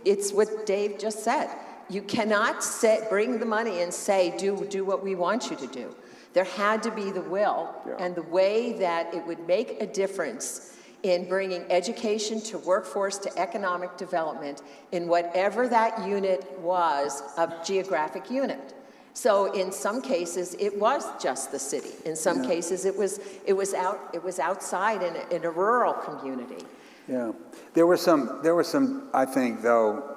It's what Dave just said. You cannot bring the money and say, do what we want you to do. There had to be the will, and the way that it would make a difference in bringing education to workforce to economic development in whatever that unit was, a geographic unit. So in some cases, it was just the city. In some cases, it was outside in a rural community. Yeah, there were some. I think, though,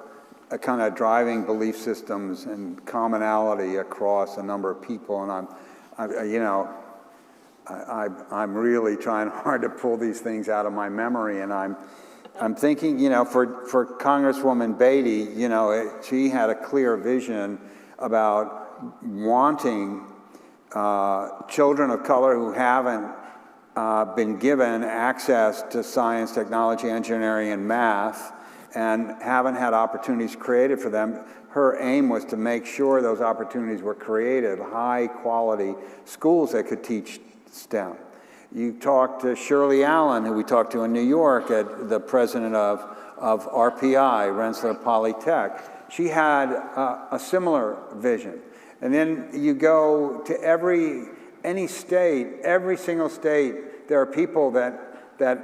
a kind of driving belief systems and commonality across a number of people, and I'm really trying hard to pull these things out of my memory, and I'm thinking, for Congresswoman Beatty, she had a clear vision about wanting children of color who haven't been given access to science, technology, engineering, and math, and haven't had opportunities created for them. Her aim was to make sure those opportunities were created, high-quality schools that could teach STEM. You talked to Shirley Allen, who we talked to in New York, the president of RPI, Rensselaer Polytech. She had a similar vision. And then you go to any state, every single state, there are people that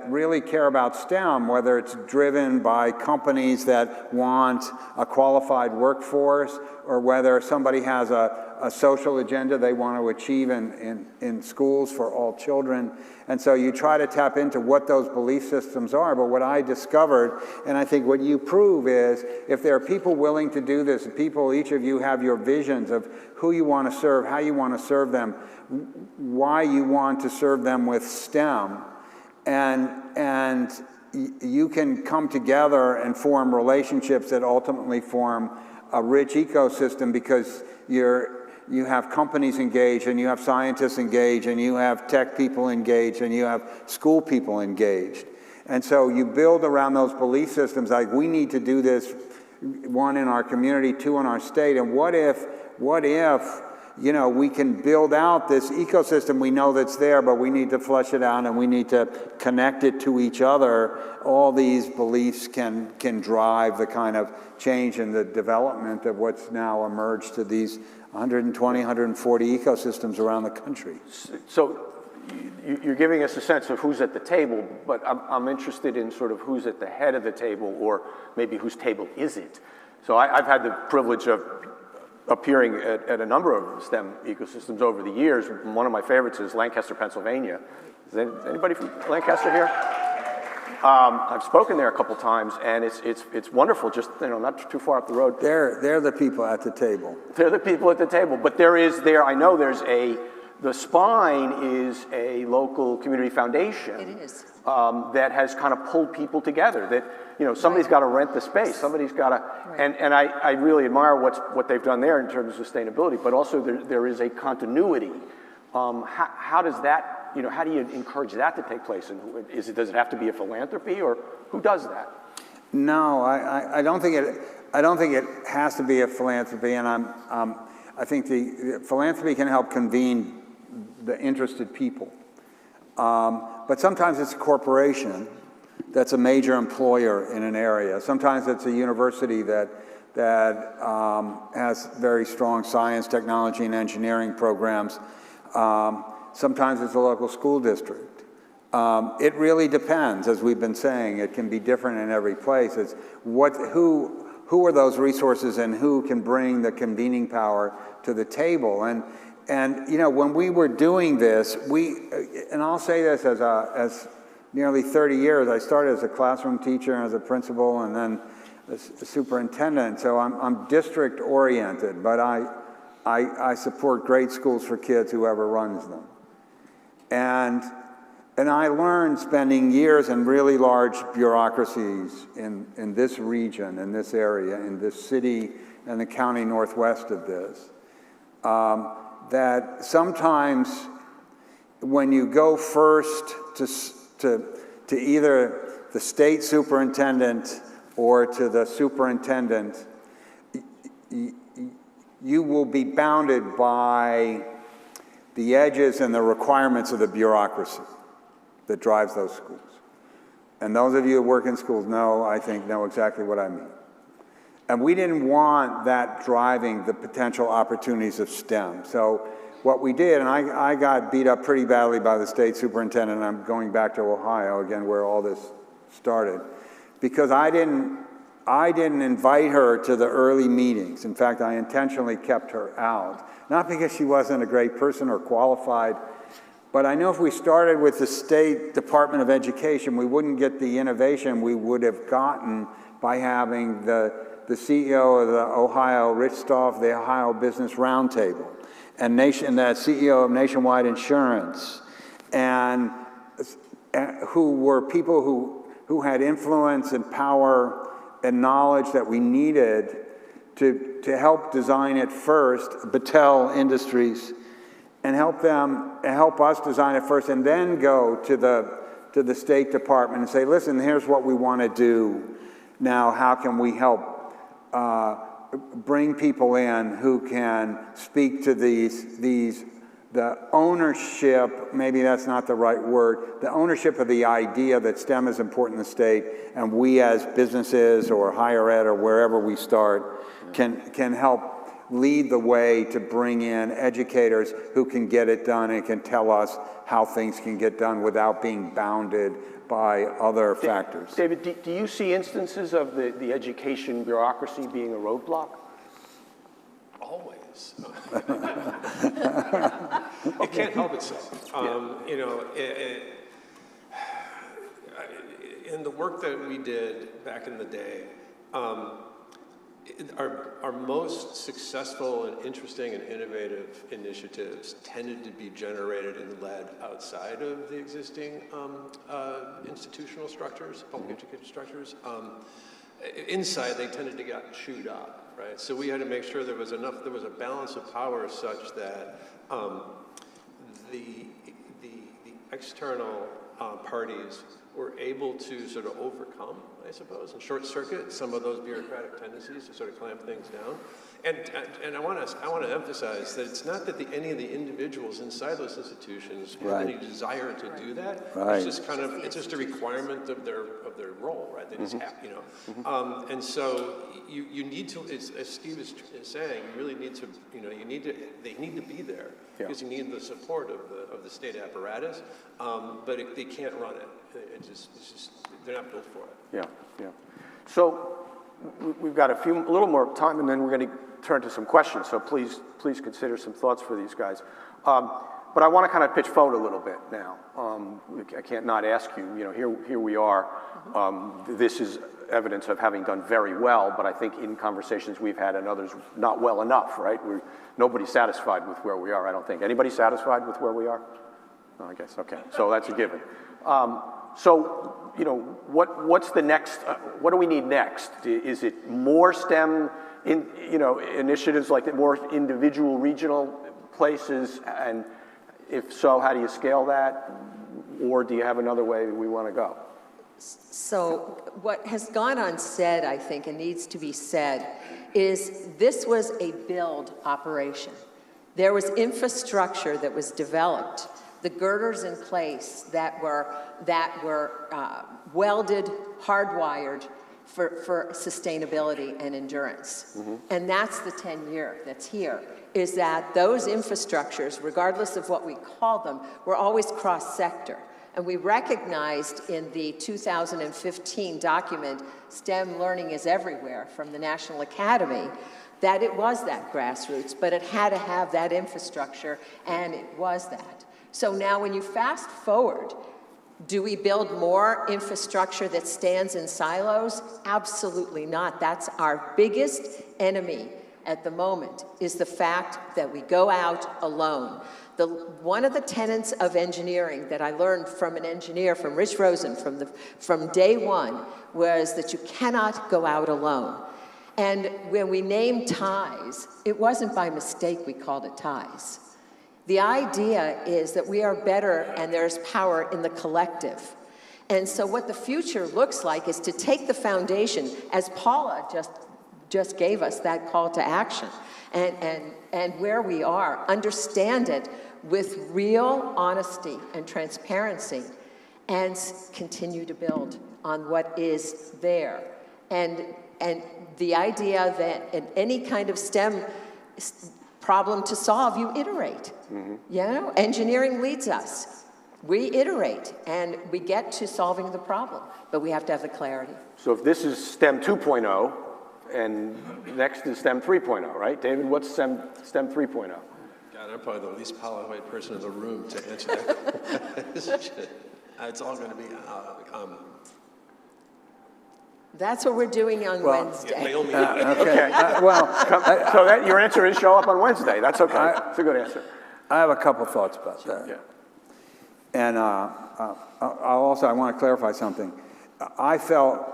really care about STEM, whether it's driven by companies that want a qualified workforce, or whether somebody has a social agenda they want to achieve in schools for all children. And so you try to tap into what those belief systems are. But what I discovered, and I think what you prove, is if there are people willing to do this, people, each of you have your visions of who you want to serve, how you want to serve them, why you want to serve them with STEM, and you can come together and form relationships that ultimately form a rich ecosystem, because you have companies engaged, and you have scientists engaged, and you have tech people engaged, and you have school people engaged. And so you build around those belief systems, like we need to do this, one in our community, two in our state, and what if we can build out this ecosystem we know that's there, but we need to flesh it out and we need to connect it to each other. All these beliefs can drive the kind of change in the development of what's now emerged to these 120, 140 ecosystems around the country. So you're giving us a sense of who's at the table, but I'm interested in sort of who's at the head of the table, or maybe whose table is it? So I've had the privilege of appearing at a number of STEM ecosystems over the years. One of my favorites is Lancaster, Pennsylvania. Is anybody from Lancaster here? I've spoken there a couple times, and it's wonderful. Just not too far up the road. They're the people at the table. They're the people at the table. But I know the spine is a local community foundation. It is. That has kind of pulled people together. That somebody's got to rent the space. Somebody's got to, and I really admire what they've done there in terms of sustainability. But also there is a continuity. How does that? How do you encourage that to take place? And does it have to be a philanthropy, or who does that? No, I don't think it has to be a philanthropy, and I think the philanthropy can help convene the interested people. But sometimes it's a corporation that's a major employer in an area. Sometimes it's a university that has very strong science, technology, and engineering programs. Sometimes it's a local school district. It really depends, as we've been saying. It can be different in every place. It's who are those resources, and who can bring the convening power to the table. And when we were doing this, and I'll say this as nearly 30 years, I started as a classroom teacher and as a principal, and then a superintendent. So I'm district oriented, but I support great schools for kids, whoever runs them. And I learned, spending years in really large bureaucracies in this region, in this area, in this city and the county northwest of this, that sometimes when you go first to either the state superintendent or to the superintendent, you will be bounded by the edges and the requirements of the bureaucracy that drives those schools. And those of you who work in schools know exactly what I mean. And we didn't want that driving the potential opportunities of STEM. So what we did, and I got beat up pretty badly by the state superintendent, and I'm going back to Ohio again, where all this started, because I didn't invite her to the early meetings. In fact, I intentionally kept her out. Not because she wasn't a great person or qualified, but I know if we started with the State Department of Education, we wouldn't get the innovation we would have gotten by having the the CEO of the Rich Staff, the Ohio Business Roundtable, and the CEO of Nationwide Insurance, and who were people who had influence and power and knowledge that we needed to help design it first, Battelle Industries, and help us design it first, and then go to the State Department and say, listen, here's what we want to do. Now, how can we help bring people in who can speak to the ownership, maybe that's not the right word, the ownership of the idea that STEM is important in the state, and we as businesses or higher ed or wherever we start can help lead the way to bring in educators who can get it done and can tell us how things can get done without being bounded by other factors. David, do you see instances of the education bureaucracy being a roadblock? Always. It can't help itself. You know, in the work that we did back in the day, our most successful and interesting and innovative initiatives tended to be generated and led outside of the existing institutional structures, public education structures. Inside, they tended to get chewed up, right? So we had to make sure there was a balance of power such that the external parties were able to sort of overcome, I suppose, and short circuit some of those bureaucratic tendencies to sort of clamp things down. And I want to emphasize that it's not that any of the individuals inside those institutions have any desire to do that. It's just it's just a requirement of their role, right? They just have, you know. And so you need to, as Steve is saying, you really need to, you know, they need to be there because you need the support of the state apparatus, but they can't run it. It's just they're not built for it. Yeah. So we've got a little more time, and then we're going to turn to some questions. So please consider some thoughts for these guys. But I want to kind of pitch forward a little bit now. I can't not ask you. You know, here we are. This is evidence of having done very well, but I think in conversations we've had and others, not well enough. Right? Nobody's satisfied with where we are. I don't think. Anybody satisfied with where we are? Oh, I guess okay. So that's a given. So, you know, what's the next? What do we need next? Is it more STEM, initiatives like that, more individual regional places? And if so, how do you scale that? Or do you have another way we want to go? So what has gone unsaid, I think, and needs to be said, is this was a build operation. There was infrastructure that was developed, the girders in place that were welded, hardwired for sustainability and endurance. And that's the 10-year that's here, is that those infrastructures, regardless of what we call them, were always cross-sector. And we recognized in the 2015 document, STEM Learning is Everywhere, from the National Academy, that it was that grassroots, but it had to have that infrastructure, and it was that. So now when you fast forward, do we build more infrastructure that stands in silos? Absolutely not. That's our biggest enemy at the moment, is the fact that we go out alone. One of the tenets of engineering that I learned from an engineer, from Rich Rosen, from day one, was that you cannot go out alone. And when we named TIES, it wasn't by mistake we called it TIES. The idea is that we are better and there's power in the collective. And so what the future looks like is to take the foundation, as Paula just gave us that call to action, and where we are, understand it with real honesty and transparency, and continue to build on what is there. And the idea that in any kind of STEM problem to solve, you iterate. You know, engineering leads us. We iterate, and we get to solving the problem, but we have to have the clarity. So if this is STEM 2.0, and next is STEM 3.0, right? David, what's STEM 3.0? God, I'm probably the least qualified person in the room to answer that question. It's all going to be That's what we're doing on Wednesday. Okay. So that your answer is show up on Wednesday. That's okay. It's a good answer. I have a couple thoughts about that. Yeah. And I want to clarify something. I felt,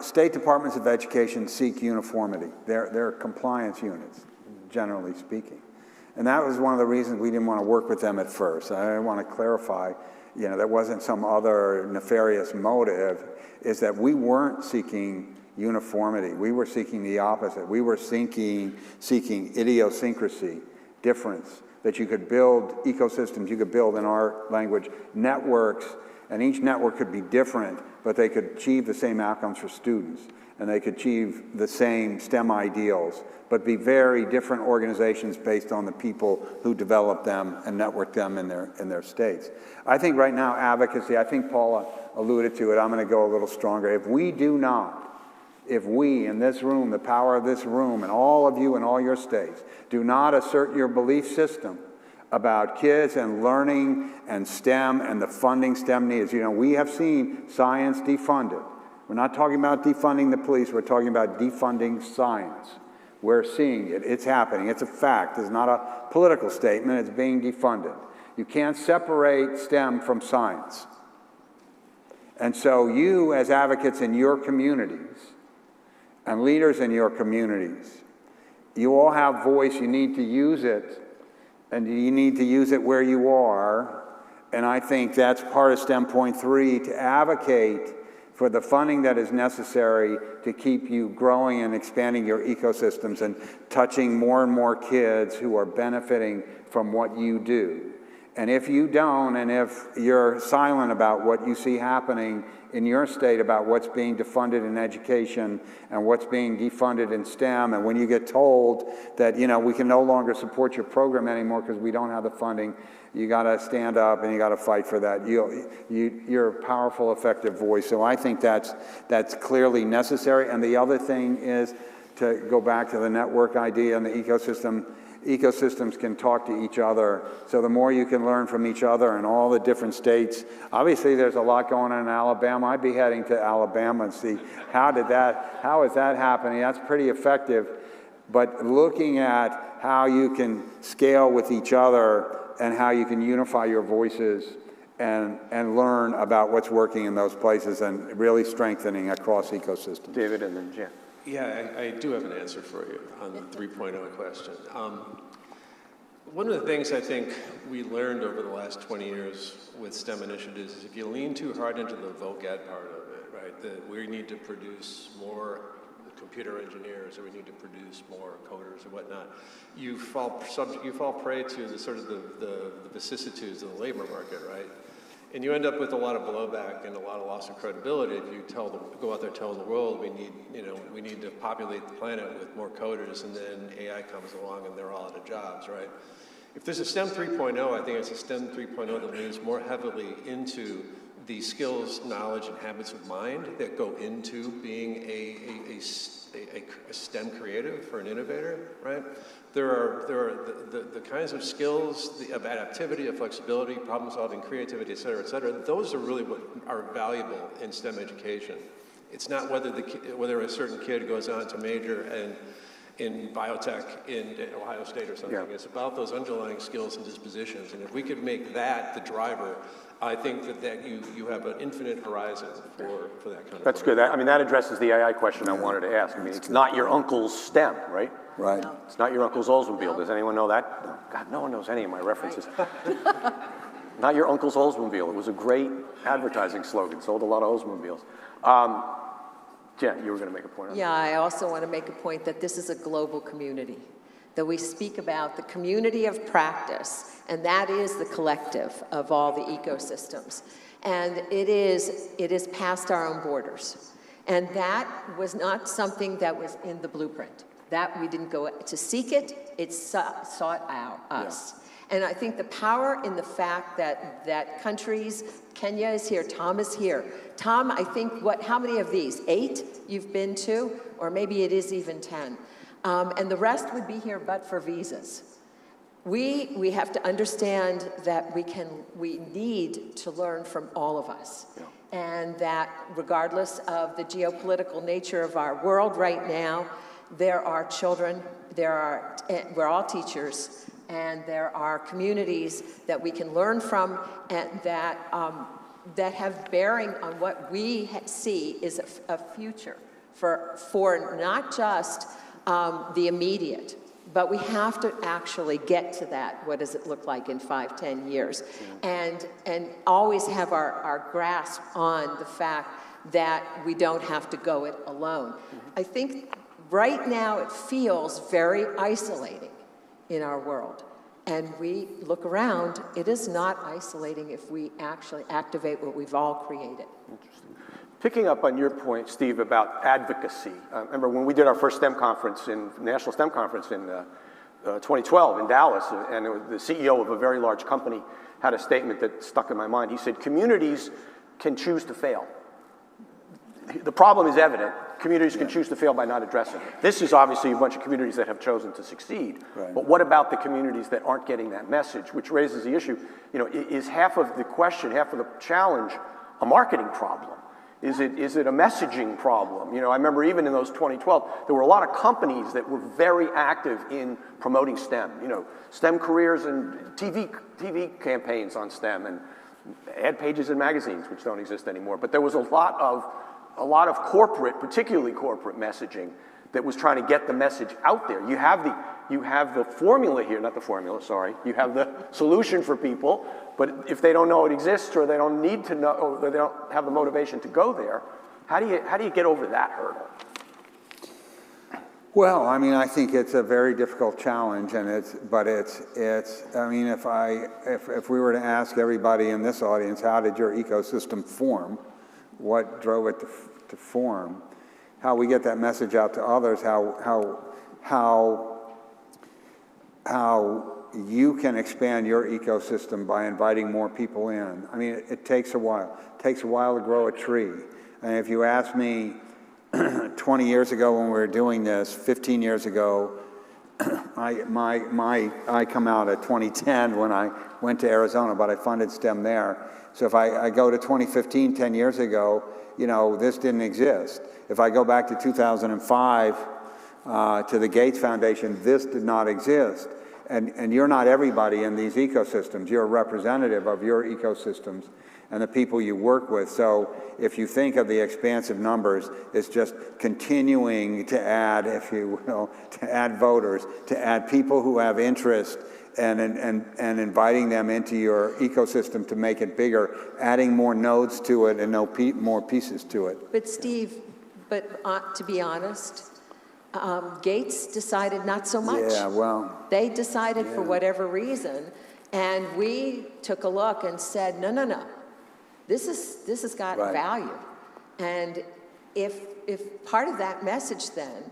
state departments of education seek uniformity. They're compliance units, generally speaking. And that was one of the reasons we didn't want to work with them at first. I want to clarify, there wasn't some other nefarious motive, is that we weren't seeking uniformity. We were seeking the opposite. We were seeking idiosyncrasy, difference, that you could build ecosystems, you could build, in our language, networks, and each network could be different, but they could achieve the same outcomes for students, and they could achieve the same STEM ideals, but be very different organizations based on the people who develop them and network them in their states. I think right now advocacy, I think Paula alluded to it, I'm going to go a little stronger. If we in this room, the power of this room, and all of you in all your states, do not assert your belief system about kids and learning and STEM and the funding STEM needs. We have seen science defunded. We're not talking about defunding the police, we're talking about defunding science. We're seeing it, it's happening, it's a fact. It's not a political statement, it's being defunded. You can't separate STEM from science. And so you, as advocates in your communities, and leaders in your communities, you all have voice, you need to use it, and you need to use it where you are, and I think that's part of STEM Point 3, to advocate for the funding that is necessary to keep you growing and expanding your ecosystems and touching more and more kids who are benefiting from what you do. And if you don't, and if you're silent about what you see happening in your state about what's being defunded in education and what's being defunded in STEM, and when you get told that, we can no longer support your program anymore because we don't have the funding, you got to stand up and you got to fight for that. You're a powerful, effective voice. So I think that's clearly necessary. And the other thing is to go back to the network idea and the ecosystem. Ecosystems can talk to each other. So the more you can learn from each other in all the different states. Obviously, there's a lot going on in Alabama. I'd be heading to Alabama and see how is that happening? That's pretty effective. But looking at how you can scale with each other and how you can unify your voices and learn about what's working in those places and really strengthening across ecosystems. David and then Jen. Yeah, I do have an answer for you on the 3.0 question. One of the things I think we learned over the last 20 years with STEM initiatives is if you lean too hard into the voc ed part of it, right, that we need to produce more computer engineers or we need to produce more coders or whatnot, you fall prey to the sort of the vicissitudes of the labor market, right? And you end up with a lot of blowback and a lot of loss of credibility if you go out there telling the world we need to populate the planet with more coders, and then AI comes along and they're all out of jobs, right? If there's a STEM 3.0, I think it's a STEM 3.0 that leans more heavily into the skills, knowledge, and habits of mind that go into being a STEM creative or an innovator, right? There are the kinds of skills of adaptivity, of flexibility, problem solving, creativity, et cetera, those are really what are valuable in STEM education. It's not whether a certain kid goes on to major in biotech in Ohio State or something. Yeah. It's about those underlying skills and dispositions. And if we could make that the driver, I think that you have an infinite horizon for that kind of That's good. That addresses the AI question I wanted to ask. It's not your uncle's STEM, right? Right. No. It's not your uncle's Oldsmobile. Does anyone know that? No. God, no one knows any of my references. Right. Not your uncle's Oldsmobile. It was a great advertising slogan. Sold a lot of Oldsmobiles. Jen, you were going to make a point on that. Yeah, I also want to make a point that this is a global community, that we speak about the community of practice, and that is the collective of all the ecosystems. And it is past our own borders. And that was not something that was in the blueprint. That we didn't go to seek it, it sought out us. Yeah. And I think the power in the fact that countries, Kenya is here, Tom is here. Tom, I think, how many of these? 8 you've been to? Or maybe it is even 10. And the rest would be here but for visas. We have to understand that we need to learn from all of us. Yeah. and that regardless of the geopolitical nature of our world right now, there are children, we're all teachers, and there are communities that we can learn from and that, that have bearing on what we see is a future for not just the immediate, but we have to actually get to that. What does it look like in 5, 10 years? And always have our grasp on the fact that we don't have to go it alone. I think right now it feels very isolating in our world. And we look around, it is not isolating if we actually activate what we've all created. Interesting. Picking up on your point, Steve, about advocacy. Remember when we did our first STEM conference, National STEM Conference in 2012 in Dallas, and the CEO of a very large company had a statement that stuck in my mind. He said, communities can choose to fail. The problem is evident. Communities can choose to fail by not addressing it. This is obviously a bunch of communities that have chosen to succeed. Right. But what about the communities that aren't getting that message? Which raises the issue, is half of the question, half of the challenge, a marketing problem? Is it a messaging problem? I remember even in those 2012, there were a lot of companies that were very active in promoting STEM. STEM careers and TV campaigns on STEM and ad pages in magazines, which don't exist anymore. But there was a lot of corporate, particularly corporate messaging that was trying to get the message out there. You have the formula here, not the formula, sorry. You have the solution for people, but if they don't know it exists or they don't need to know, or they don't have the motivation to go there, how do you get over that hurdle? Well, I mean, I think it's a very difficult challenge, and it's. I mean, if we were to ask everybody in this audience, how did your ecosystem form? What drove it to form? How we get that message out to others? How you can expand your ecosystem by inviting more people in. I mean, it takes a while. It takes a while to grow a tree. And if you ask me 20 years ago when we were doing this, 15 years ago, I come out at 2010 when I went to Arizona, but I funded STEM there. So if I go to 2015, 10 years ago, this didn't exist. If I go back to 2005 to the Gates Foundation, this did not exist. And you're not everybody in these ecosystems. You're a representative of your ecosystems and the people you work with. So if you think of the expansive numbers, it's just continuing to add, if you will, to add voters, to add people who have interest and inviting them into your ecosystem to make it bigger, adding more nodes to it and more pieces to it. But Steve, to be honest, Gates decided not so much. Yeah, well. They decided for whatever reason, and we took a look and said, no. This has got value. And if part of that message then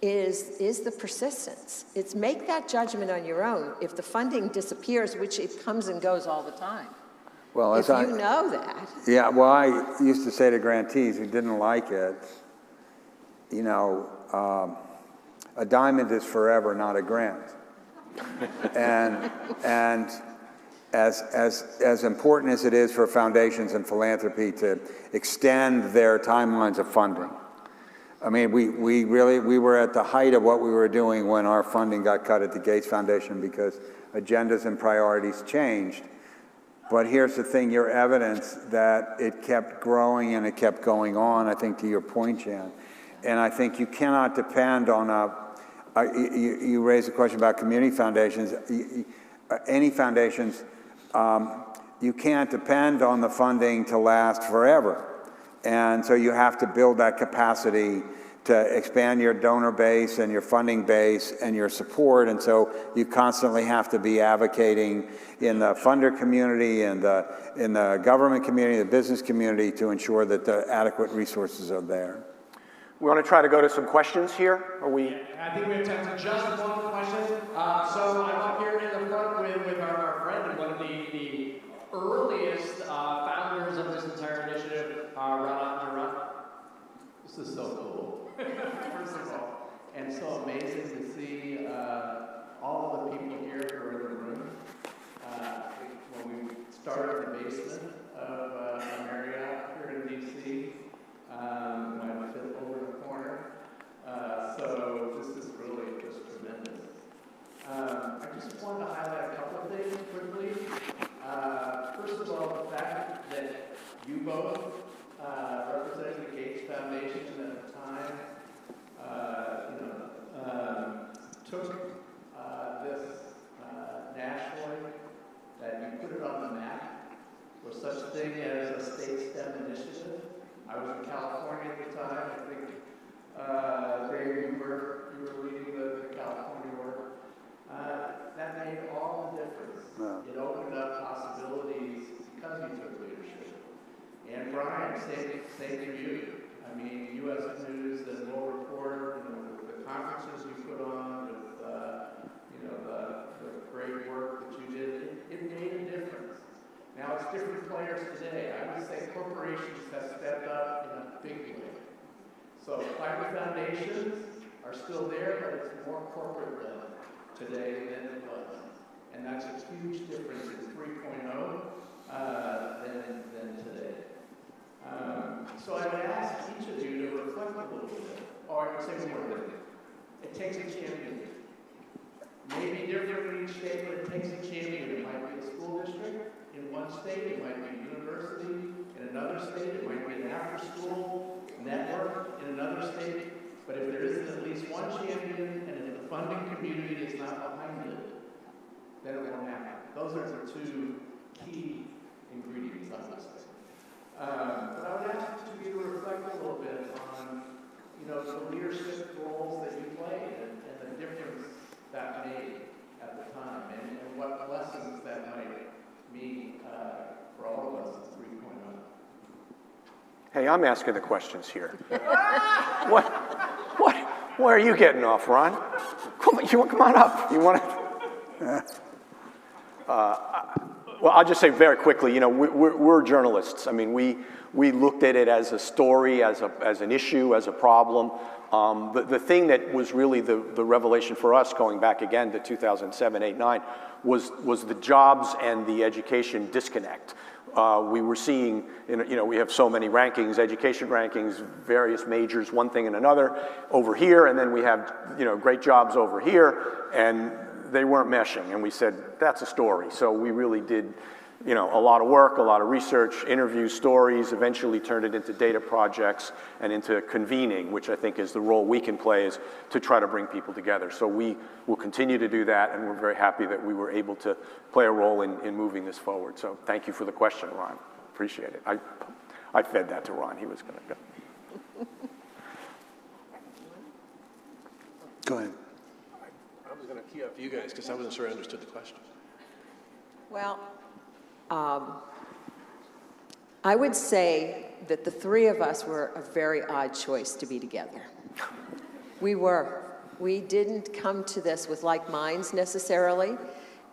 is the persistence, it's make that judgment on your own. If the funding disappears, which it comes and goes all the time, well, if you know that. Yeah, well, I used to say to grantees who didn't like it, a diamond is forever, not a grant. and as important as it is for foundations and philanthropy to extend their timelines of funding, I mean, we were at the height of what we were doing when our funding got cut at the Gates Foundation because agendas and priorities changed. But here's the thing, your evidence that it kept growing and it kept going on, I think to your point, Jan. And I think you cannot depend on you raised a question about community foundations. Any foundations, you can't depend on the funding to last forever. And so you have to build that capacity to expand your donor base and your funding base and your support. And so you constantly have to be advocating in the funder community and in the government community, the business community, to ensure that the adequate resources are there. We want to try to go to some questions here. Are we? I think we have time for just one question. So I'm up here in the front with our friend and one of the earliest founders of this entire initiative, Rana. This is so cool, first of all, and so amazing to see all of the people here who are in the room. When we started in the basement of a Marriott here in just wanted to highlight a couple of things quickly. First of all, the fact that you both, representing the Gates Foundation at the time, took this nationally, that you put it on the map with such a thing as a state STEM initiative. I was in California at the time. I think, Dave, you were leading the California work. That made all the difference. Yeah. It opened up possibilities because you took leadership. And Brian, same for you. I mean, U.S. News and World Report, the conferences you put on, with the great work that you did, it made a difference. Now it's different players today. I would say corporations have stepped up in a big way. So climate foundations are still there, but it's more corporate led today than it was. And that's a huge difference in 3.0 than today. So I would ask each of you to reflect a little bit, or I would say one more thing. It takes a champion. Maybe different in each state, but it takes a champion. It might be a school district. In one state, it might be a university. In another state, it might be an after-school network. In another state, but if there isn't at least one champion, and if the funding community is not behind it, then it won't happen. Those are the two key ingredients, I would say. But I would ask you to reflect a little bit on, the leadership roles that you played and the difference that made at the time, and what lessons that might mean for all of us in 3.0. Hey, I'm asking the questions here. Why are you getting off, Ron? Come on up. You want to? Well, I'll just say very quickly, we're journalists. I mean, we looked at it as a story, as an issue, as a problem. The thing that was really the revelation for us, going back again to 2007, 8, 9, was the jobs and the education disconnect. We were seeing, we have so many rankings, education rankings, various majors, one thing and another over here, and then we have, great jobs over here, and they weren't meshing. And we said, that's a story. So we really did, a lot of work, a lot of research, interviews, stories, eventually turned it into data projects and into convening, which I think is the role we can play, is to try to bring people together. So we will continue to do that, and we're very happy that we were able to play a role in moving this forward. So thank you for the question, Ron. Appreciate it. I fed that to Ron. He was going to go. Go ahead. I was going to key up you guys because I wasn't sure I understood the question. Well, I would say that the three of us were a very odd choice to be together. We were. We didn't come to this with like minds necessarily,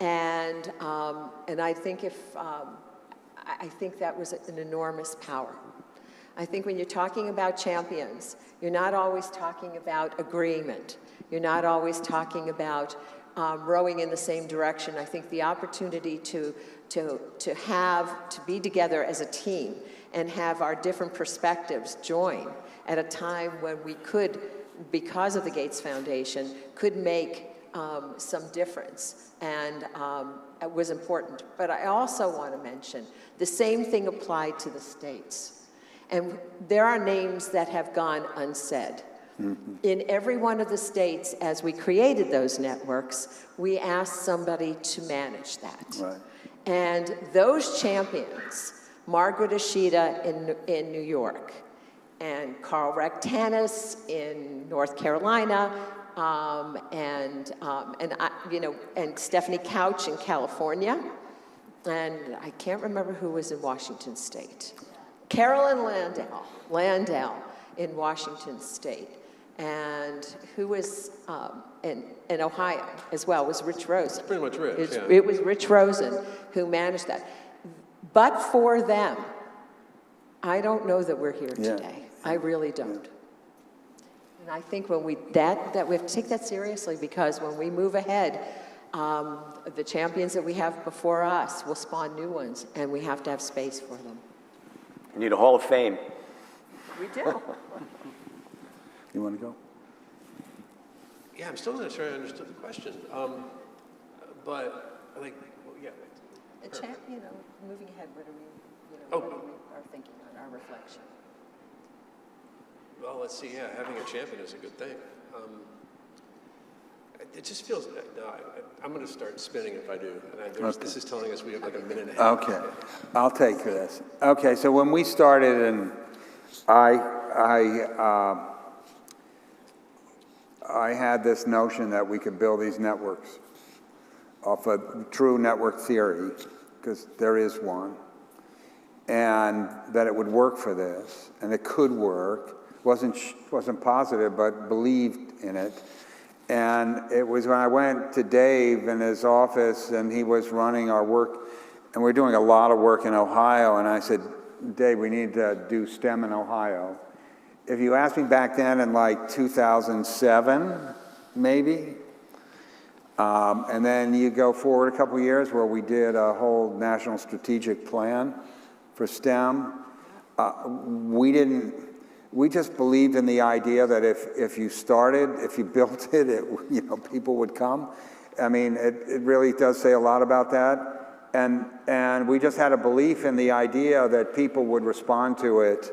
and I think I think that was an enormous power. I think when you're talking about champions, you're not always talking about agreement. You're not always talking about rowing in the same direction. I think the opportunity to be together as a team and have our different perspectives join at a time when we could, because of the Gates Foundation, could make some difference, and it was important. But I also want to mention the same thing applied to the states. And there are names that have gone unsaid. Mm-hmm. In every one of the states, as we created those networks, we asked somebody to manage that. Right. And those champions, Margaret Ashita in New York, and Carl Rectanis in North Carolina, and Stephanie Couch in California, and I can't remember who was in Washington State. Carolyn Landau in Washington State, and who was in Ohio as well was Rich Rosen. Pretty much Rich, yeah. It was Rich Rosen who managed that. But for them, I don't know that we're here today. I really don't. And I think when we have to take that seriously, because when we move ahead, the champions that we have before us will spawn new ones, and we have to have space for them. You need a Hall of Fame. We do. You want to go? Yeah, I'm still not sure I understood the question. but like, well, yeah. Moving ahead, what are we, Oh. what are we are thinking on our reflection? Well, let's see. Yeah, having a champion is a good thing. It just feels. No, I'm going to start spinning if I do. And this is telling us we have like a minute and a half. Okay, I'll take this. Okay, so when we started, and I had this notion that we could build these networks off of true network theory, because there is one, and that it would work for this, and it could work. Wasn't positive, but believed in it. And it was when I went to Dave in his office, and he was running our work, and we're doing a lot of work in Ohio, and I said, Dave, we need to do STEM in Ohio. If you asked me back then in like 2007, maybe, and then you go forward a couple years where we did a whole national strategic plan for STEM, we just believed in the idea that if you started, if you built it, people would come. I mean, it really does say a lot about that. And we just had a belief in the idea that people would respond to it,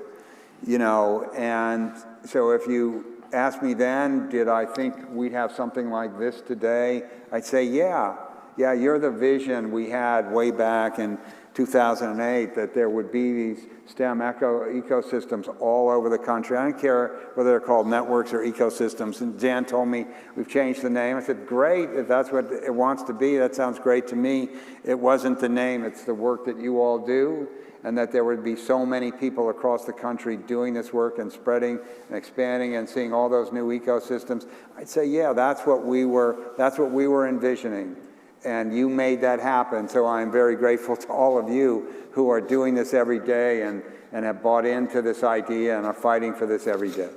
and so if you asked me then, did I think we'd have something like this today? I'd say, yeah, you're the vision we had way back in 2008, that there would be these STEM ecosystems all over the country. I don't care whether they're called networks or ecosystems. And Jan told me we've changed the name. I said, great, if that's what it wants to be, that sounds great to me. It wasn't the name, it's the work that you all do, and that there would be so many people across the country doing this work and spreading and expanding and seeing all those new ecosystems. I'd say, yeah, that's what we were envisioning. And you made that happen, so I'm very grateful to all of you who are doing this every day and have bought into this idea and are fighting for this every day.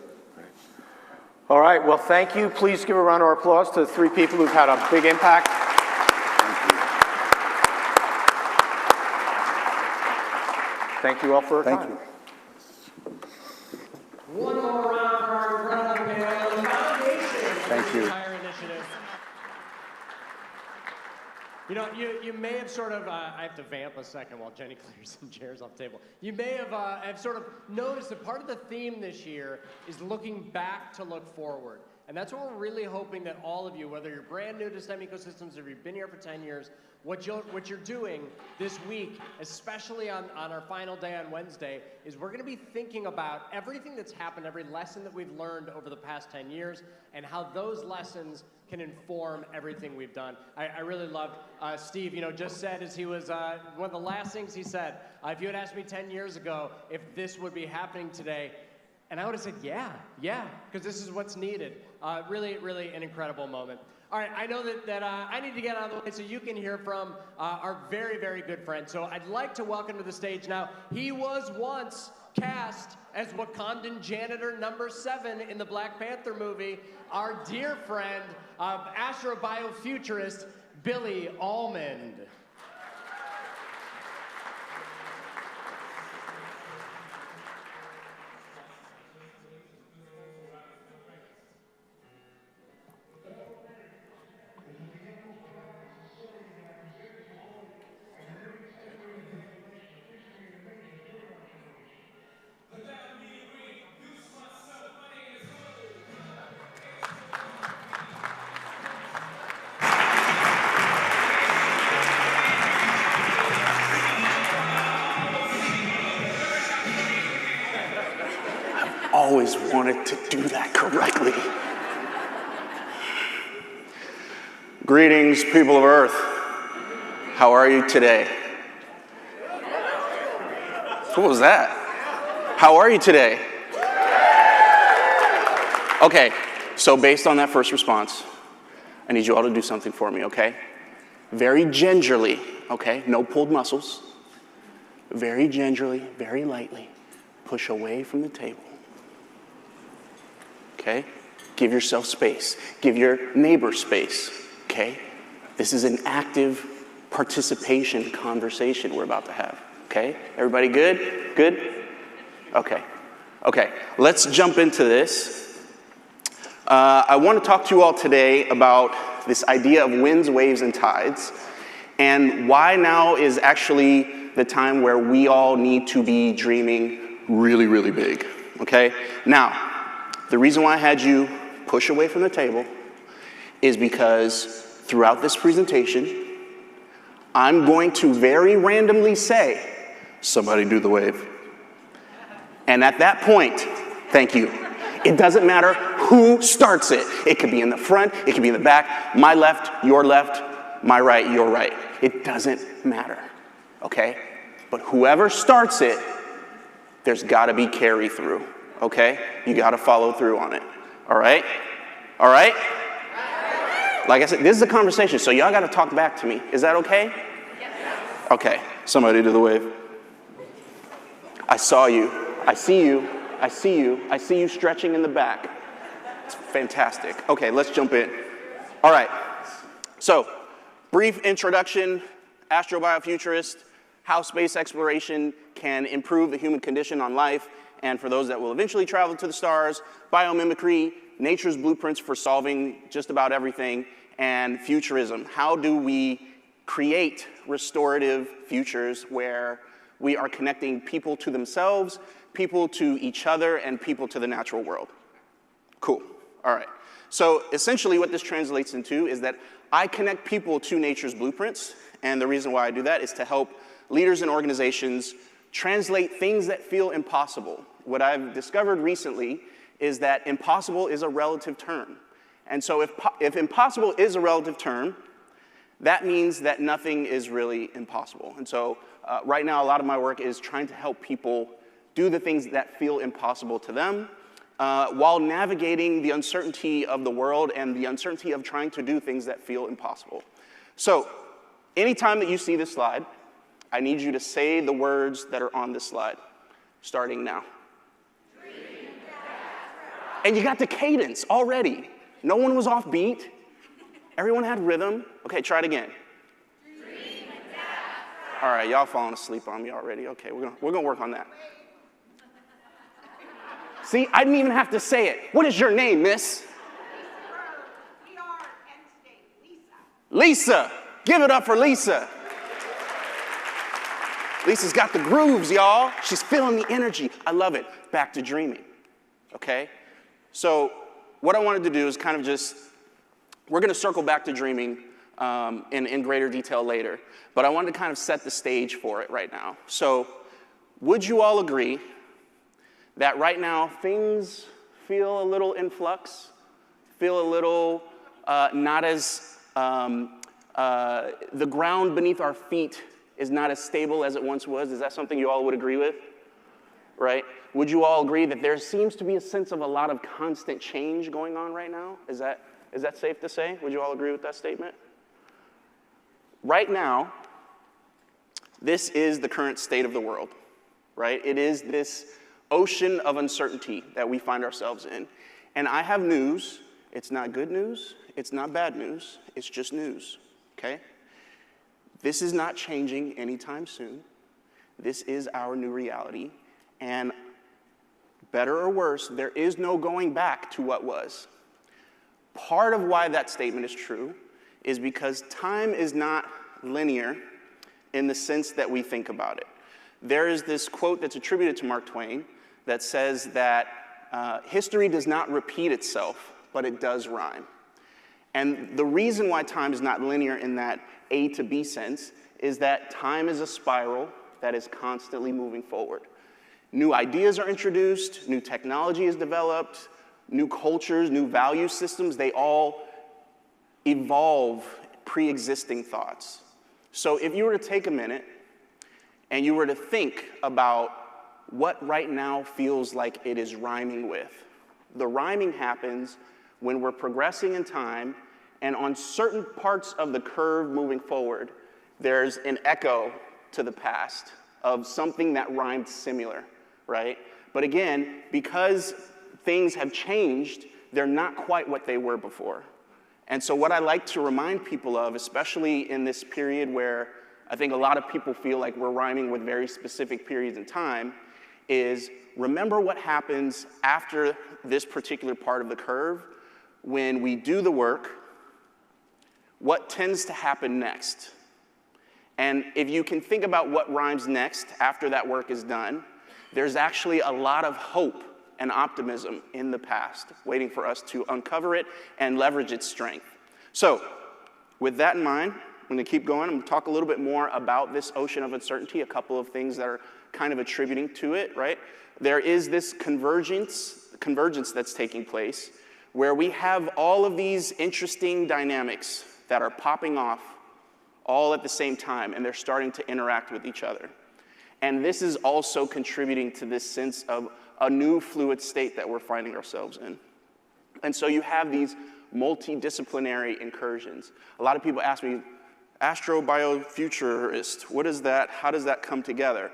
All right, well, thank you. Please give a round of applause to the three people who've had a big impact. Thank you all for your time. Thank you. One more round for our incredible panel. The foundation. Thank you. Entire initiative. You may have sort of, I have to vamp a second while Jenny clears some chairs off the table. You may have sort of noticed that part of the theme this year is looking back to look forward. And that's what we're really hoping that all of you, whether you're brand new to STEM ecosystems or if you've been here for 10 years, what you're doing this week, especially on our final day on Wednesday, is we're going to be thinking about everything that's happened, every lesson that we've learned over the past 10 years, and how those lessons can inform everything we've done. I really loved Steve, just said as he was, one of the last things he said, if you had asked me 10 years ago if this would be happening today, and I would have said, yeah, because this is what's needed. Really, really an incredible moment. All right, I know that I need to get out of the way so you can hear from our very, very good friend. So I'd like to welcome to the stage now, he was once cast as Wakandan janitor number 7 in the Black Panther movie, our dear friend, astrobiofuturist, Billy Almond. Always wanted to do that correctly. Greetings, people of Earth. How are you today? What was that? How are you today? Okay, so based on that first response, I need you all to do something for me, okay? Very gingerly, okay? No pulled muscles. Very gingerly, very lightly, push away from the table. Okay? Give yourself space. Give your neighbor space. Okay? This is an active participation conversation we're about to have. Okay? Everybody good? Good? Okay. Okay. Let's jump into this. I want to talk to you all today about this idea of winds, waves, and tides, and why now is actually the time where we all need to be dreaming really, really big, okay? Now, the reason why I had you push away from the table is because throughout this presentation, I'm going to very randomly say, somebody do the wave. And at that point, thank you. It doesn't matter who starts it. It could be in the front, it could be in the back, my left, my right, your right. It doesn't matter, okay? But whoever starts it, there's gotta be carry through, okay? You gotta follow through on it, all right? All right? Like I said, this is a conversation, so y'all gotta talk back to me. Is that okay? Yes. Okay, somebody do the wave. I saw you, I see you, I see you, I see you stretching in the back. It's fantastic. Okay, let's jump in. All right, so brief introduction, astrobiofuturist, how space exploration can improve the human condition on life, and for those that will eventually travel to the stars, biomimicry, nature's blueprints for solving just about everything, and futurism. How do we create restorative futures where we are connecting people to themselves, people to each other, and people to the natural world? Cool, all right. So essentially what this translates into is that I connect people to nature's blueprints, and the reason why I do that is to help leaders and organizations translate things that feel impossible. What I've discovered recently is that impossible is a relative term. And so if impossible is a relative term, that means that nothing is really impossible. And so right now, a lot of my work is trying to help people do the things that feel impossible to them while navigating the uncertainty of the world and the uncertainty of trying to do things that feel impossible. So anytime that you see this slide, I need you to say the words that are on this slide, starting now. And you got the cadence already. No one was off beat. Everyone had rhythm. Okay, try it again. All right, y'all falling asleep on me already. Okay, we're gonna work on that. See, I didn't even have to say it. What is your name, miss? Lisa. Give it up for Lisa. Lisa's got the grooves, y'all. She's feeling the energy. I love it. Back to dreaming, okay? So what I wanted to do is kind of just, we're gonna circle back to dreaming in greater detail later, but I wanted to kind of set the stage for it right now. So would you all agree that right now things feel a little in flux, feel a little not as, the ground beneath our feet is not as stable as it once was? Is that something you all would agree with, right? Would you all agree that there seems to be a sense of a lot of constant change going on right now? Is that safe to say? Would you all agree with that statement? Right now, this is the current state of the world, right? It is this ocean of uncertainty that we find ourselves in. And I have news. It's not good news. It's not bad news. It's just news, okay? This is not changing anytime soon. This is our new reality. And better or worse, there is no going back to what was. Part of why that statement is true is because time is not linear in the sense that we think about it. There is this quote that's attributed to Mark Twain that says that history does not repeat itself, but it does rhyme. And the reason why time is not linear in that A to B sense is that time is a spiral that is constantly moving forward. New ideas are introduced, new technology is developed, new cultures, new value systems, they all evolve pre-existing thoughts. So if you were to take a minute and you were to think about what right now feels like it is rhyming with, the rhyming happens when we're progressing in time, and on certain parts of the curve moving forward, there's an echo to the past of something that rhymed similar, right? But again, because things have changed, they're not quite what they were before. And so what I like to remind people of, especially in this period where I think a lot of people feel like we're rhyming with very specific periods in time, is remember what happens after this particular part of the curve when we do the work, what tends to happen next. And if you can think about what rhymes next after that work is done, there's actually a lot of hope and optimism in the past waiting for us to uncover it and leverage its strength. So with that in mind, I'm going to keep going. I'm going to talk a little bit more about this ocean of uncertainty, a couple of things that are kind of attributing to it, right? There is this convergence that's taking place where we have all of these interesting dynamics that are popping off all at the same time, and they're starting to interact with each other. And this is also contributing to this sense of a new fluid state that we're finding ourselves in. And so you have these multidisciplinary incursions. A lot of people ask me, astrobiofuturist, what is that? How does that come together?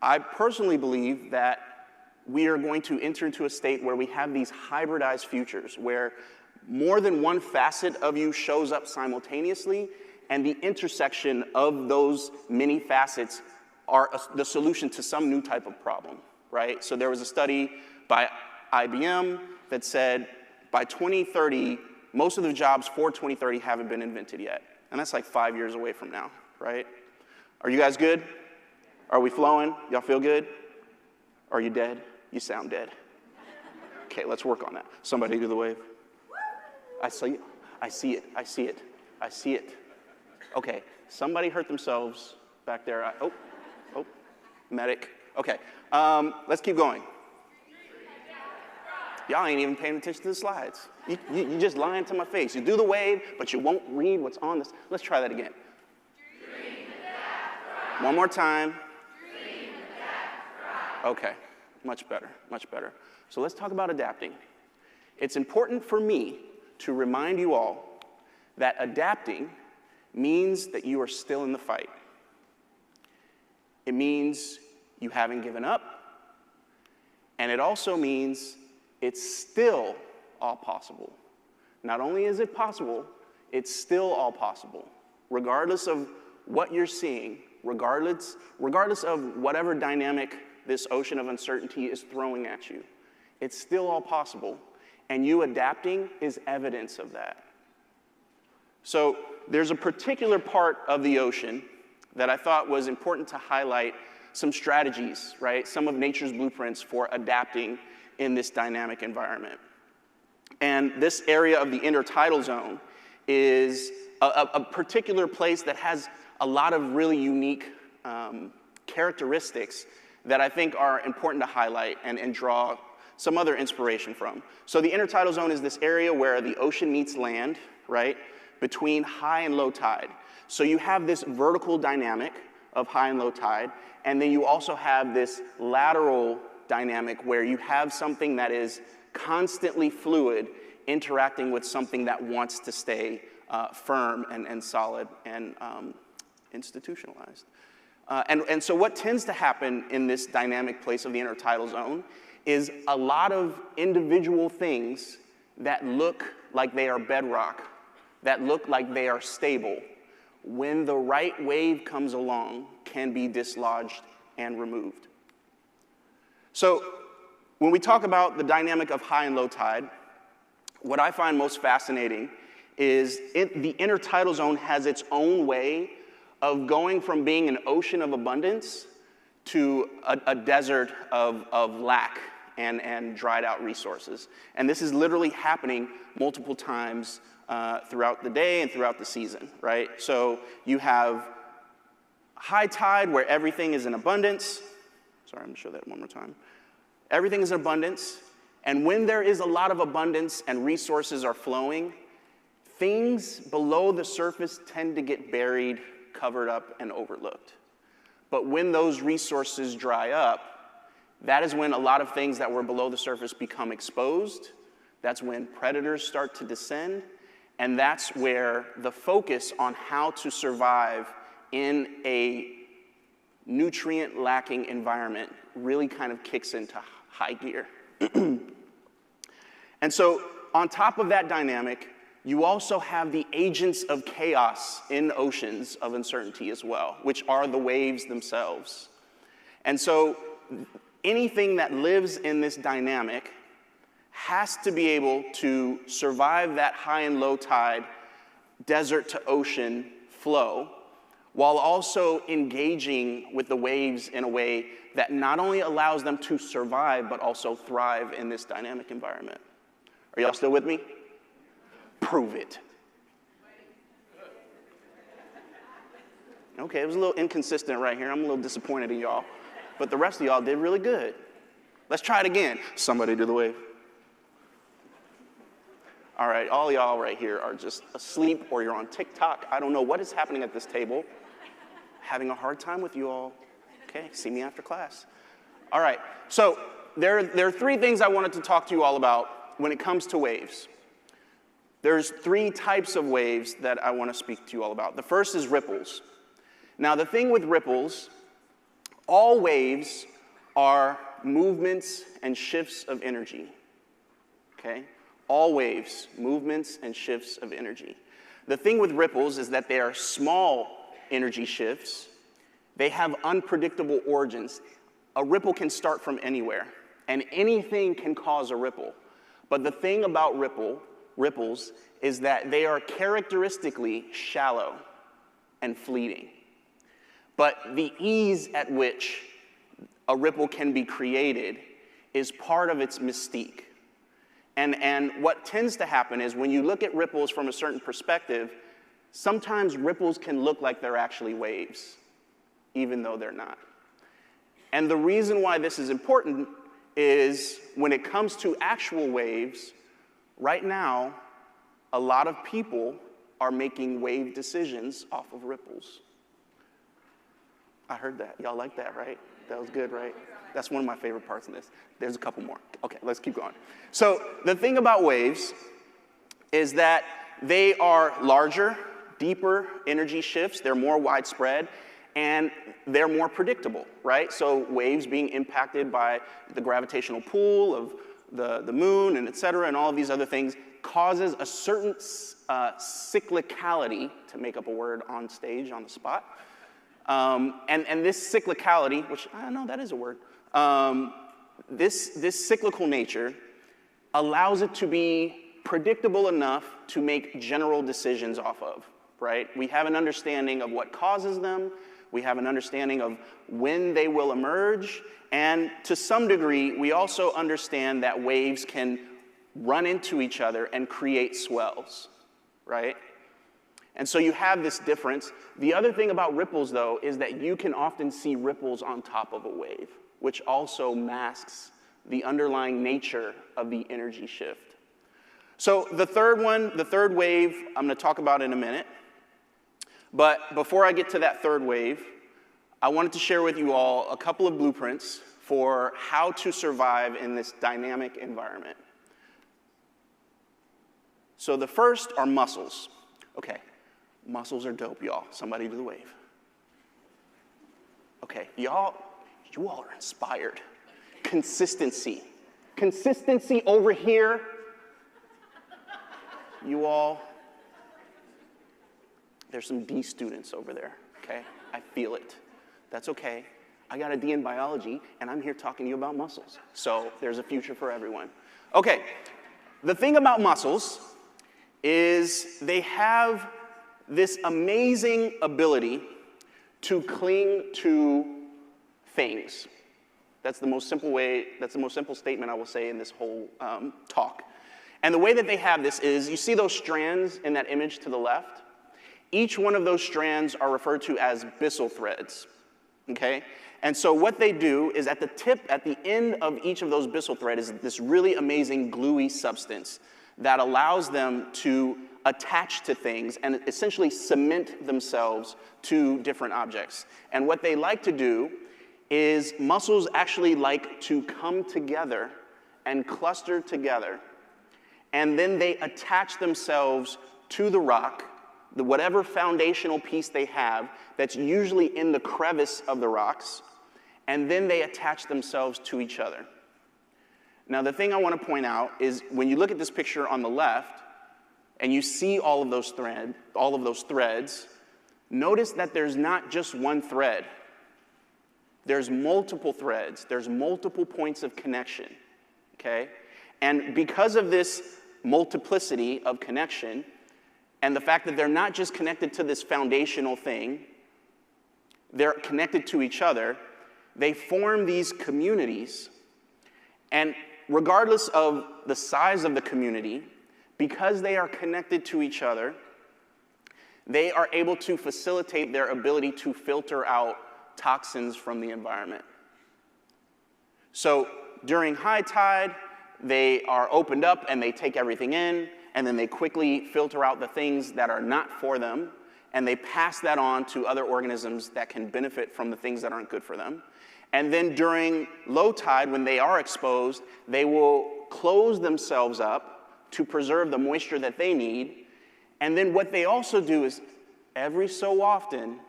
I personally believe that we are going to enter into a state where we have these hybridized futures, where more than one facet of you shows up simultaneously, and the intersection of those many facets are the solution to some new type of problem, right? So there was a study by IBM that said by 2030, most of the jobs for 2030 haven't been invented yet. And that's like 5 years away from now, right? Are you guys good? Are we flowing? Y'all feel good? Are you dead? You sound dead. Okay, let's work on that. Somebody do the wave. I see it. I see it. I see it. I see it. Okay, somebody hurt themselves back there. Oh, medic. Okay, let's keep going. Y'all ain't even paying attention to the slides. You just lying to my face. You do the wave, but you won't read what's on this. Let's try that again. One more time. Okay, much better, much better. So let's talk about adapting. It's important for me to remind you all that adapting means that you are still in the fight. It means you haven't given up, and it also means it's still all possible. Not only is it possible, it's still all possible, regardless of what you're seeing, regardless of whatever dynamic this ocean of uncertainty is throwing at you. It's still all possible, and you adapting is evidence of that. So there's a particular part of the ocean that I thought was important to highlight some strategies, right? Some of nature's blueprints for adapting in this dynamic environment. And this area of the intertidal zone is a particular place that has a lot of really unique characteristics that I think are important to highlight and draw some other inspiration from. So the intertidal zone is this area where the ocean meets land, right, between high and low tide. So you have this vertical dynamic of high and low tide, and then you also have this lateral dynamic where you have something that is constantly fluid interacting with something that wants to stay firm and solid and institutionalized. And so what tends to happen in this dynamic place of the intertidal zone is a lot of individual things that look like they are bedrock, that look like they are stable, when the right wave comes along, can be dislodged and removed. So when we talk about the dynamic of high and low tide, what I find most fascinating is the intertidal zone has its own way of going from being an ocean of abundance to a desert of lack and dried out resources. And this is literally happening multiple times throughout the day and throughout the season, right? So you have high tide where everything is in abundance. Sorry, I'm gonna show that one more time. Everything is in abundance, and when there is a lot of abundance and resources are flowing, things below the surface tend to get buried, covered up, and overlooked. But when those resources dry up, that is when a lot of things that were below the surface become exposed. That's when predators start to descend, and that's where the focus on how to survive in a nutrient-lacking environment really kind of kicks into high gear. And so on top of that dynamic, you also have the agents of chaos in oceans of uncertainty as well, which are the waves themselves. And so anything that lives in this dynamic has to be able to survive that high and low tide desert to ocean flow, while also engaging with the waves in a way that not only allows them to survive, but also thrive in this dynamic environment. Are y'all still with me? Prove it. Okay, it was a little inconsistent right here. I'm a little disappointed in y'all. But the rest of y'all did really good. Let's try it again. Somebody do the wave. All right, all y'all right here are just asleep or you're on TikTok. I don't know what is happening at this table. Having a hard time with you all. Okay, see me after class. All right, so there are three things I wanted to talk to you all about when it comes to waves. There's three types of waves that I want to speak to you all about. The first is ripples. Now, the thing with ripples, all waves are movements and shifts of energy, okay? All waves, movements and shifts of energy. The thing with ripples is that they are small energy shifts. They have unpredictable origins. A ripple can start from anywhere, and anything can cause a ripple. But the thing about ripples is that they are characteristically shallow and fleeting. But the ease at which a ripple can be created is part of its mystique. And what tends to happen is when you look at ripples from a certain perspective, sometimes ripples can look like they're actually waves, even though they're not. And the reason why this is important is when it comes to actual waves, right now, a lot of people are making wave decisions off of ripples. I heard that. Y'all like that, right? That was good, right? That's one of my favorite parts in this. There's a couple more. Okay, let's keep going. So the thing about waves is that they are larger, deeper energy shifts. They're more widespread, and they're more predictable, right? So waves being impacted by the gravitational pull of the moon and et cetera, and all of these other things causes a certain cyclicality, to make up a word on stage, on the spot. And this cyclicality, which I know that is a word, this cyclical nature allows it to be predictable enough to make general decisions off of, right? We have an understanding of what causes them. We have an understanding of when they will emerge. And to some degree, we also understand that waves can run into each other and create swells, right? And so you have this difference. The other thing about ripples, though, is that you can often see ripples on top of a wave, which also masks the underlying nature of the energy shift. So the third wave, I'm going to talk about in a minute. But before I get to that third wave, I wanted to share with you all a couple of blueprints for how to survive in this dynamic environment. So the first are muscles. Okay. Muscles are dope, y'all. Somebody do the wave. Okay, you all are inspired. Consistency. Consistency over here. You all, there's some D students over there, okay? I feel it. That's okay. I got a D in biology, and I'm here talking to you about muscles. So there's a future for everyone. Okay, the thing about muscles is they have this amazing ability to cling to things. That's the most simple statement I will say in this whole talk. And the way that they have this is, you see those strands in that image to the left? Each one of those strands are referred to as byssal threads, okay? And so what they do is at the end of each of those byssal threads is this really amazing gluey substance that allows them to attach to things and essentially cement themselves to different objects. And what they like to do is muscles actually like to come together and cluster together, and then they attach themselves to the rock, whatever foundational piece they have that's usually in the crevice of the rocks, and then they attach themselves to each other. Now, the thing I want to point out is when you look at this picture on the left, and you see all of those threads, notice that there's not just one thread. There's multiple threads. There's multiple points of connection, okay? And because of this multiplicity of connection, and the fact that they're not just connected to this foundational thing, they're connected to each other, they form these communities. And regardless of the size of the community, because they are connected to each other, they are able to facilitate their ability to filter out toxins from the environment. So during high tide, they are opened up and they take everything in, and then they quickly filter out the things that are not for them, and they pass that on to other organisms that can benefit from the things that aren't good for them. And then during low tide, when they are exposed, they will close themselves up to preserve the moisture that they need. And then what they also do is every so often,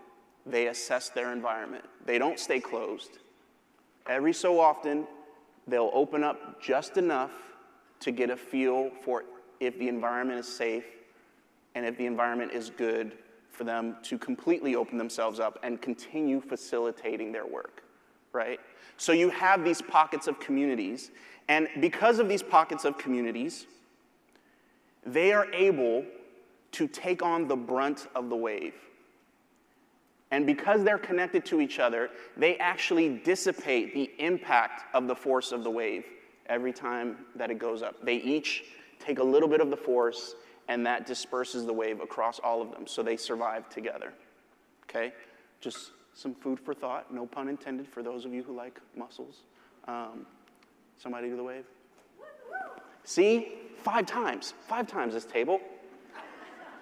they assess their environment. They don't stay closed. Every so often, they'll open up just enough to get a feel for if the environment is safe and if the environment is good for them to completely open themselves up and continue facilitating their work, right? So you have these pockets of communities, and because of these pockets of communities, they are able to take on the brunt of the wave. And because they're connected to each other, they actually dissipate the impact of the force of the wave every time that it goes up. They each take a little bit of the force, and that disperses the wave across all of them, so they survive together, okay? Just some food for thought, no pun intended for those of you who like mussels. Somebody do the wave. See? 5 times this table.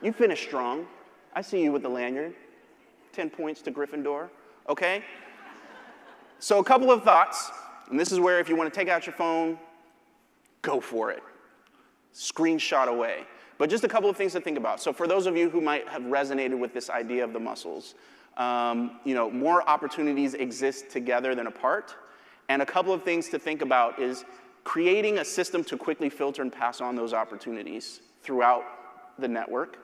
You finished strong. I see you with the lanyard. 10 points to Gryffindor, okay? So a couple of thoughts, and this is where if you want to take out your phone, go for it. Screenshot away. But just a couple of things to think about. So for those of you who might have resonated with this idea of the mussels, more opportunities exist together than apart. And a couple of things to think about is creating a system to quickly filter and pass on those opportunities throughout the network,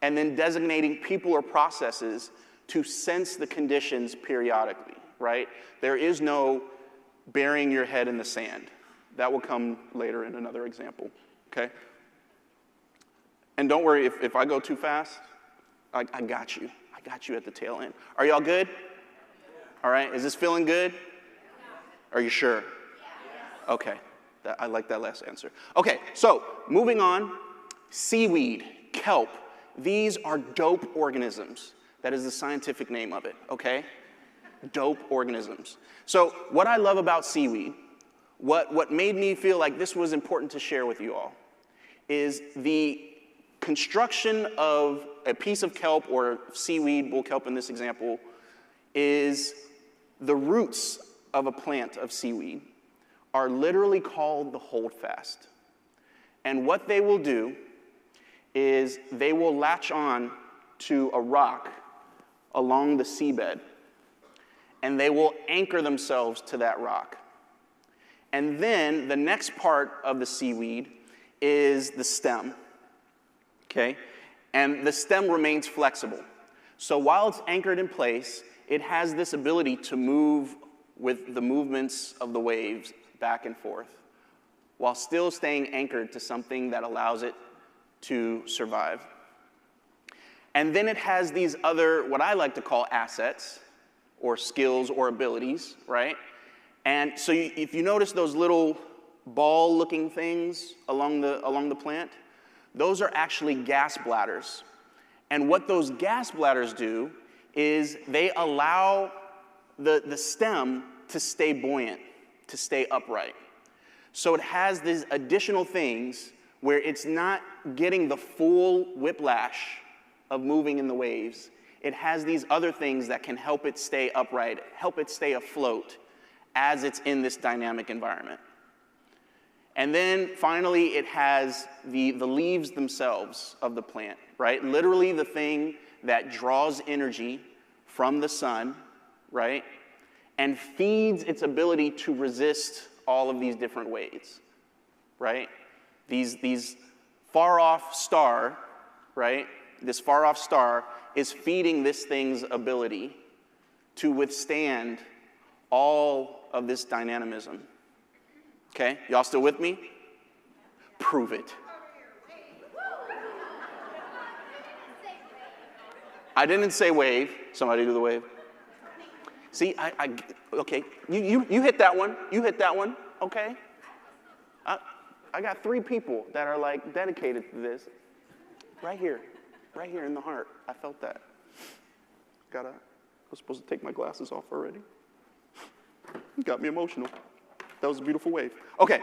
and then designating people or processes to sense the conditions periodically, right? There is no burying your head in the sand. That will come later in another example, okay? And don't worry, if I go too fast, I got you. I got you at the tail end. Are y'all good? All right, is this feeling good? Are you sure? Okay, I like that last answer. Okay, so moving on, seaweed, kelp. These are dope organisms. That is the scientific name of it, okay? Dope organisms. So what I love about seaweed, what made me feel like this was important to share with you all, is the construction of a piece of kelp or seaweed, bull kelp in this example, is the roots of a plant of seaweed are literally called the holdfast. And what they will do is they will latch on to a rock along the seabed, and they will anchor themselves to that rock. And then the next part of the seaweed is the stem, okay? And the stem remains flexible. So while it's anchored in place, it has this ability to move with the movements of the waves back and forth, while still staying anchored to something that allows it to survive. And then it has these other, what I like to call assets, or skills or abilities, right? And so if you notice those little ball-looking things along the plant, those are actually gas bladders. And what those gas bladders do is they allow the stem to stay buoyant, to stay upright. So it has these additional things where it's not getting the full whiplash of moving in the waves. It has these other things that can help it stay upright, help it stay afloat as it's in this dynamic environment. And then finally, it has the leaves themselves of the plant, right? Literally the thing that draws energy from the sun, right? And feeds its ability to resist all of these different ways, right? These far-off star, right? This far-off star is feeding this thing's ability to withstand all of this dynamism. Okay, y'all still with me? Prove it. I didn't say wave. Somebody do the wave. See, okay, you hit that one. You hit that one, okay? I got 3 people that are like dedicated to this. Right here in the heart. I felt that. I was supposed to take my glasses off already. It got me emotional. That was a beautiful wave. Okay,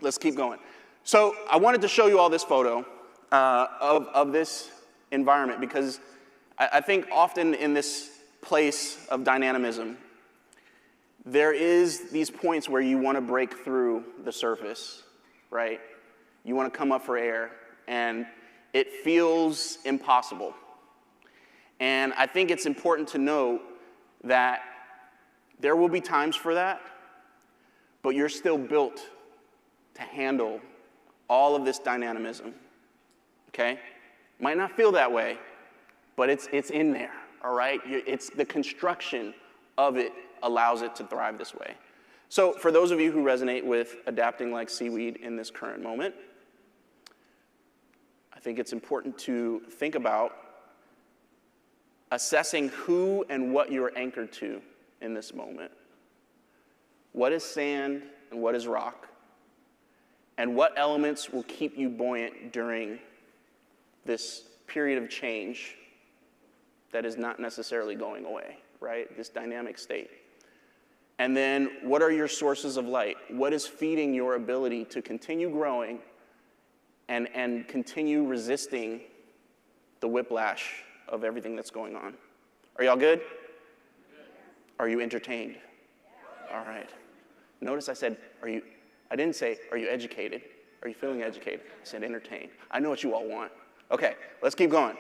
let's keep going. So I wanted to show you all this photo of this environment because I think often in this place of dynamism, there is these points where you want to break through the surface, right? You want to come up for air, and it feels impossible. And I think it's important to note that there will be times for that, but you're still built to handle all of this dynamism, okay? Might not feel that way, but it's in there, all right? It's the construction of it allows it to thrive this way. So for those of you who resonate with adapting like seaweed in this current moment, I think it's important to think about assessing who and what you're anchored to in this moment. What is sand and what is rock? And what elements will keep you buoyant during this period of change that is not necessarily going away, right? This dynamic state. And then what are your sources of light? What is feeding your ability to continue growing and continue resisting the whiplash of everything that's going on? Are y'all good? Are you entertained? All right. Notice I said, I didn't say, are you educated? Are you feeling educated? I said entertained. I know what you all want. Okay, let's keep going.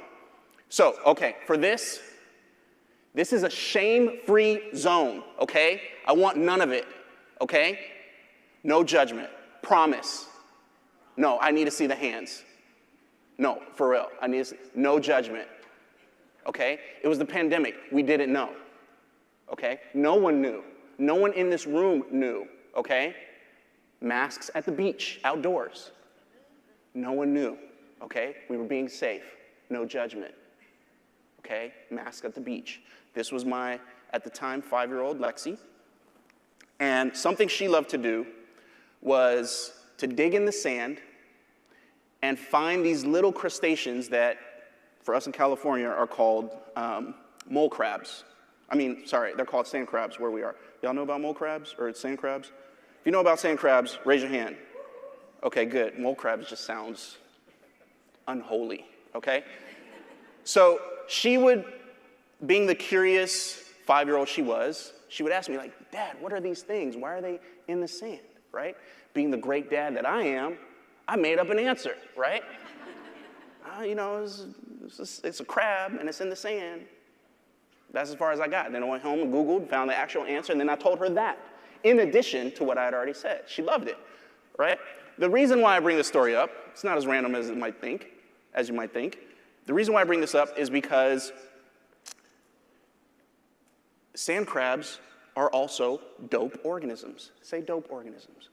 So, okay, for this is a shame-free zone, okay? I want none of it, okay? No judgment. Promise. No, I need to see the hands. No, for real. I need to see, no judgment, okay? It was the pandemic. We didn't know, okay? No one knew. No one in this room knew, okay? Masks at the beach, outdoors. No one knew, okay? We were being safe. No judgment, okay? Mask at the beach. This was my, at the time, 5-year-old Lexi. And something she loved to do was to dig in the sand and find these little crustaceans that, for us in California, are called mole crabs. They're called sand crabs where we are. Y'all know about mole crabs or sand crabs? If you know about sand crabs, raise your hand. Okay, good. Mole crabs just sounds unholy, okay? So she would, being the curious 5-year-old she would ask me, like, Dad, what are these things? Why are they in the sand, right? Being the great dad that I am, I made up an answer, right? It's a crab, and it's in the sand. That's as far as I got. Then I went home and Googled, found the actual answer, and then I told her that, in addition to what I had already said. She loved it, right? The reason why I bring this story up, it's not as random as you might think. The reason why I bring this up is because sand crabs are also dope organisms. Say dope organisms.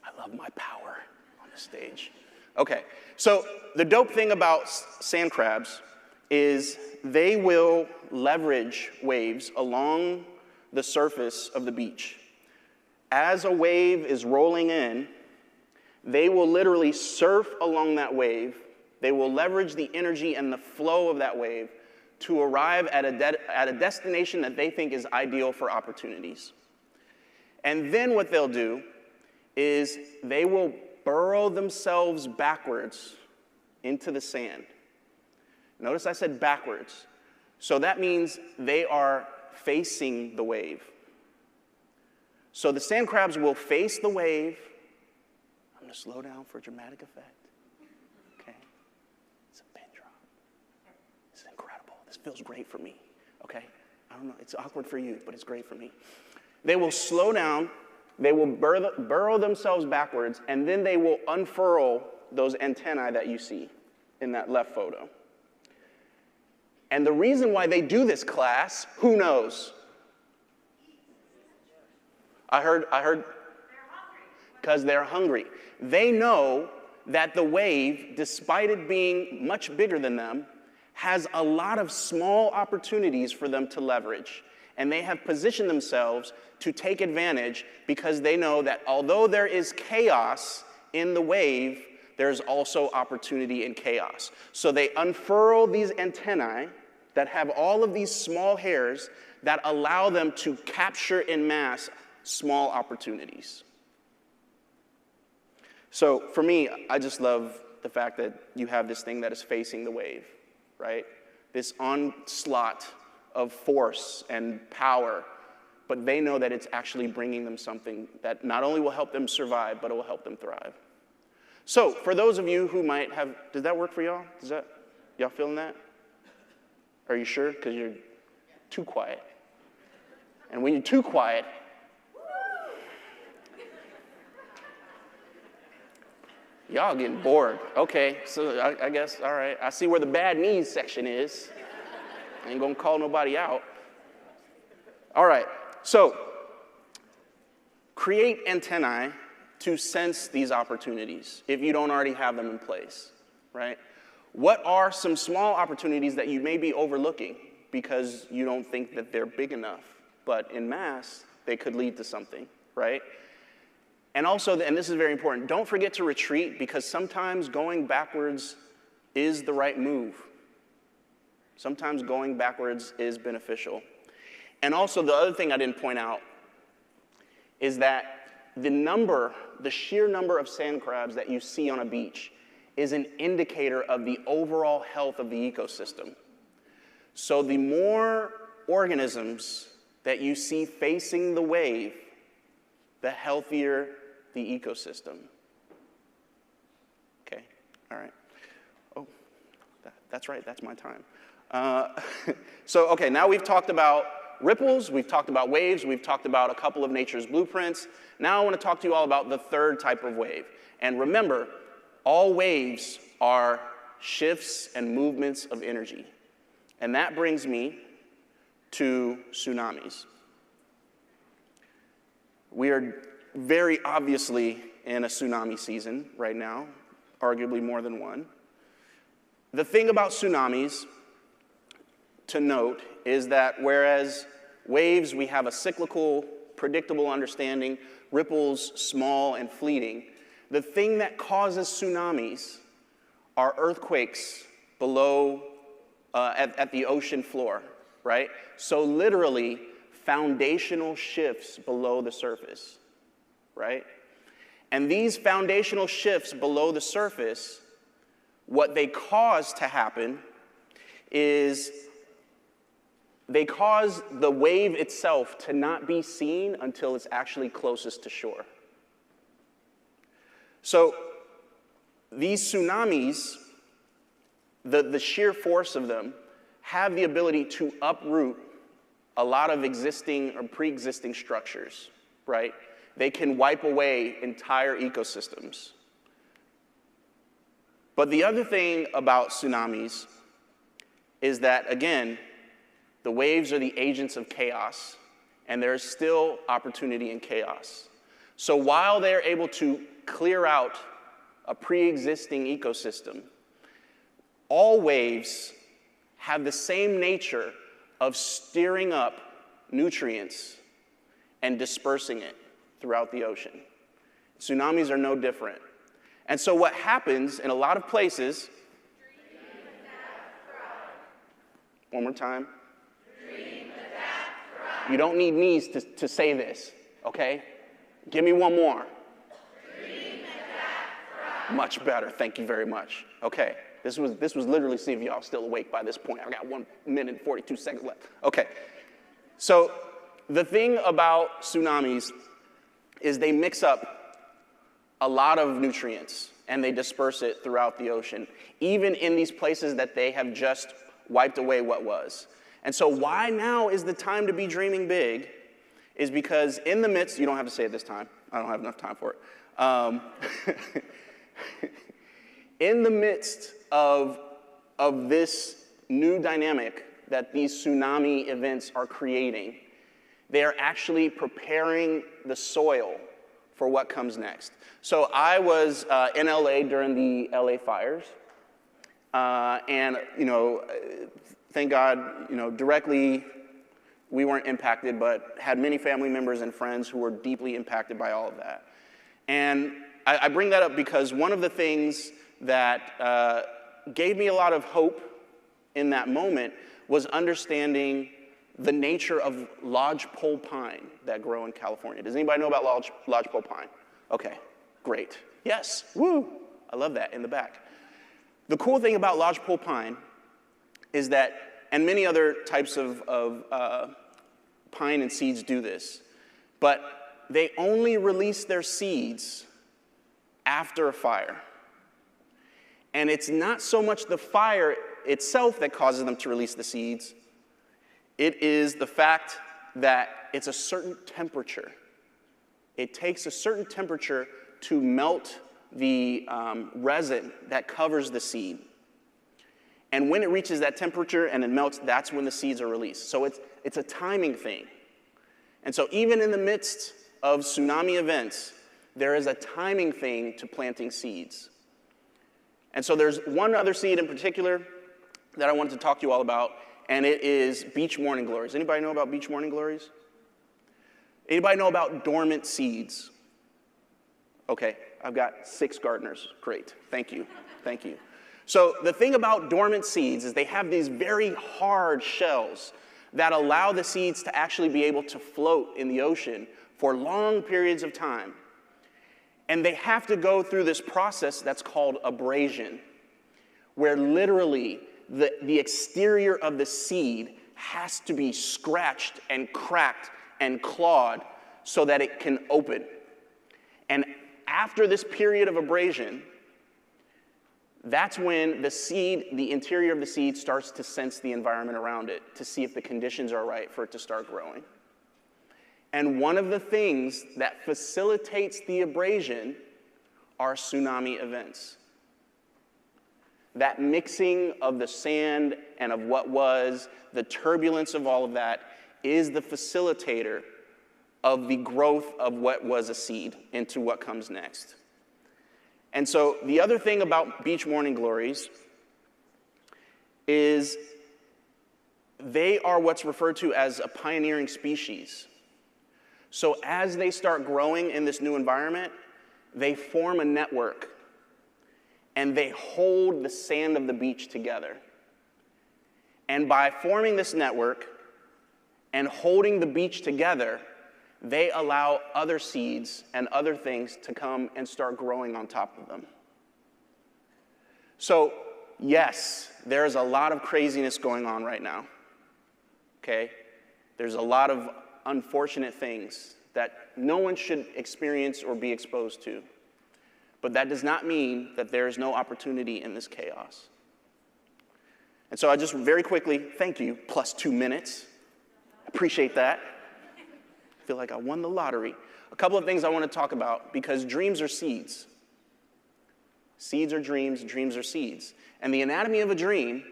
I love my power on the stage. Okay, so the dope thing about sand crabs is they will leverage waves along the surface of the beach. As a wave is rolling in, they will literally surf along that wave. They will leverage the energy and the flow of that wave to arrive at a destination that they think is ideal for opportunities. And then what they'll do is they will burrow themselves backwards into the sand. Notice I said backwards. So that means they are facing the wave. So the sand crabs will face the wave. I'm going to slow down for dramatic effect. Okay? It's a pin drop. This is incredible. This feels great for me. Okay? I don't know. It's awkward for you, but it's great for me. They will slow down. They will burrow themselves backwards, and then they will unfurl those antennae that you see in that left photo. And the reason why they do this, class, who knows? I heard, because they're hungry. They know that the wave, despite it being much bigger than them, has a lot of small opportunities for them to leverage. And they have positioned themselves to take advantage because they know that although there is chaos in the wave, there's also opportunity in chaos. So they unfurl these antennae that have all of these small hairs that allow them to capture in mass small opportunities. So for me, I just love the fact that you have this thing that is facing the wave, right? This onslaught of force and power, but they know that it's actually bringing them something that not only will help them survive, but it will help them thrive. So for those of you who might have, does that work for y'all? Y'all feeling that? Are you sure? Because you're too quiet. And when you're too quiet, y'all getting bored. Okay, so I guess, all right. I see where the bad knees section is. I ain't gonna call nobody out. All right, so create antennae to sense these opportunities if you don't already have them in place, right? What are some small opportunities that you may be overlooking because you don't think that they're big enough, but in mass, they could lead to something, right? And also, and this is very important, don't forget to retreat because sometimes going backwards is the right move. Sometimes going backwards is beneficial. And also, the other thing I didn't point out is that the sheer number of sand crabs that you see on a beach is an indicator of the overall health of the ecosystem. So the more organisms that you see facing the wave, the healthier the ecosystem. Okay, all right. Oh, that's right, that's my time. So, okay, now we've talked about ripples, we've talked about waves, we've talked about a couple of nature's blueprints. Now I want to talk to you all about the third type of wave. And remember, all waves are shifts and movements of energy. And that brings me to tsunamis. We are very obviously in a tsunami season right now, arguably more than one. The thing about tsunamis to note is that whereas waves, we have a cyclical, predictable understanding, ripples, small and fleeting, the thing that causes tsunamis are earthquakes below, at the ocean floor, right? So literally, foundational shifts below the surface, right? And these foundational shifts below the surface, what they cause to happen is they cause the wave itself to not be seen until it's actually closest to shore. So these tsunamis, the sheer force of them, have the ability to uproot a lot of existing or pre-existing structures, right? They can wipe away entire ecosystems. But the other thing about tsunamis is that, again, the waves are the agents of chaos, and there is still opportunity in chaos. So while they're able to clear out a pre-existing ecosystem, all waves have the same nature of stirring up nutrients and dispersing it throughout the ocean. Tsunamis are no different. And so what happens in a lot of places, one more time. You don't need knees to say this, okay? Give me one more. Much better, thank you very much. Okay, this was literally see if y'all still awake by this point. I got 1 minute and 42 seconds left. Okay, so the thing about tsunamis is they mix up a lot of nutrients and they disperse it throughout the ocean, even in these places that they have just wiped away what was. And so why now is the time to be dreaming big is because in the midst, you don't have to say it this time, I don't have enough time for it. In the midst of this new dynamic that these tsunami events are creating, they are actually preparing the soil for what comes next. So I was in LA during the LA fires, And, thank God, directly we weren't impacted, but had many family members and friends who were deeply impacted by all of that. And I bring that up because one of the things that gave me a lot of hope in that moment was understanding the nature of lodgepole pine that grow in California. Does anybody know about lodgepole pine? Okay, great. Yes, woo, I love that in the back. The cool thing about lodgepole pine is that, and many other types of pine and seeds do this, but they only release their seeds after a fire. And it's not so much the fire itself that causes them to release the seeds. It is the fact that it's a certain temperature. It takes a certain temperature to melt the resin that covers the seed. And when it reaches that temperature and it melts, that's when the seeds are released. So it's a timing thing. And so even in the midst of tsunami events, there is a timing thing to planting seeds. And so there's one other seed in particular that I wanted to talk to you all about, and it is beech morning glories. Anybody know about beech morning glories? Anybody know about dormant seeds? Okay, I've got 6 gardeners. Great, thank you, thank you. So the thing about dormant seeds is they have these very hard shells that allow the seeds to actually be able to float in the ocean for long periods of time. And they have to go through this process that's called abrasion, where literally the exterior of the seed has to be scratched and cracked and clawed so that it can open. And after this period of abrasion, that's when the seed, the interior of the seed, starts to sense the environment around it to see if the conditions are right for it to start growing. And one of the things that facilitates the abrasion are tsunami events. That mixing of the sand and of what was, the turbulence of all of that, is the facilitator of the growth of what was a seed into what comes next. And so the other thing about beech morning glories is they are what's referred to as a pioneering species. So as they start growing in this new environment, they form a network and they hold the sand of the beach together. And by forming this network and holding the beach together, they allow other seeds and other things to come and start growing on top of them. So, yes, there's a lot of craziness going on right now, okay? There's a lot of unfortunate things that no one should experience or be exposed to. But that does not mean that there is no opportunity in this chaos. And so I just very quickly, thank you, plus 2 minutes. Appreciate that. I feel like I won the lottery. A couple of things I want to talk about, because dreams are seeds. Seeds are dreams, dreams are seeds. And the anatomy of a dream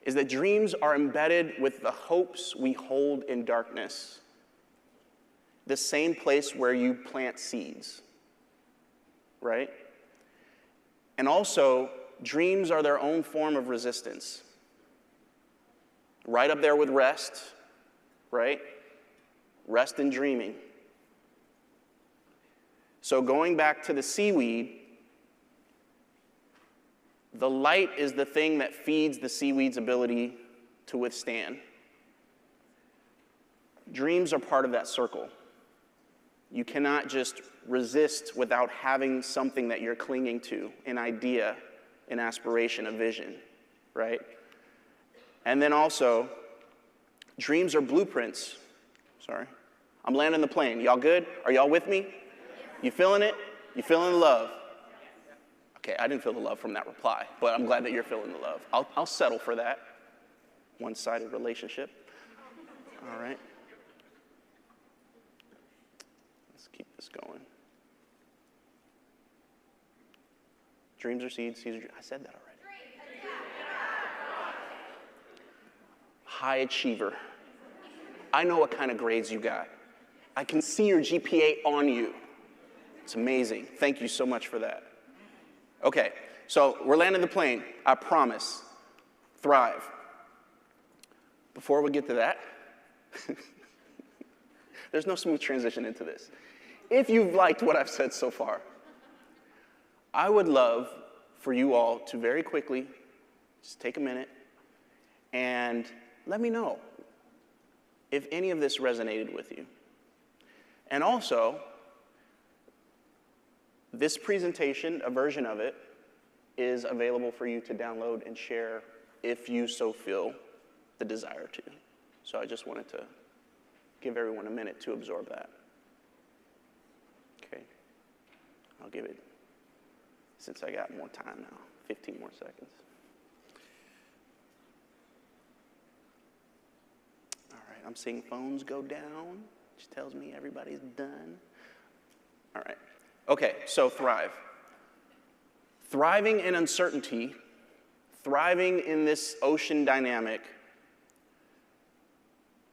is that dreams are embedded with the hopes we hold in darkness. The same place where you plant seeds, right? And also, dreams are their own form of resistance. Right up there with rest, right? Rest and dreaming. So going back to the seaweed, the light is the thing that feeds the seaweed's ability to withstand. Dreams are part of that circle. You cannot just resist without having something that you're clinging to, an idea, an aspiration, a vision, right? And then also, dreams are blueprints. Sorry. I'm landing the plane. Y'all good? Are y'all with me? You feeling it? You feeling the love? Okay, I didn't feel the love from that reply, but I'm glad that you're feeling the love. I'll settle for that. One-sided relationship. All right. Let's keep this going. Dreams are seeds, seeds are dreams. I said that already. High achiever. I know what kind of grades you got. I can see your GPA on you. It's amazing. Thank you so much for that. Okay, So we're landing the plane, I promise. Thrive. Before we get to that, there's no smooth transition into this. If you've liked what I've said so far, I would love for you all to very quickly just take a minute and let me know if any of this resonated with you. And also, this presentation, a version of it, is available for you to download and share if you so feel the desire to. So I just wanted to give everyone a minute to absorb that. Okay, I'll give it, since I got more time now, 15 more seconds. All right, I'm seeing phones go down, which tells me everybody's done. All right, okay, so thrive. Thriving in uncertainty, thriving in this ocean dynamic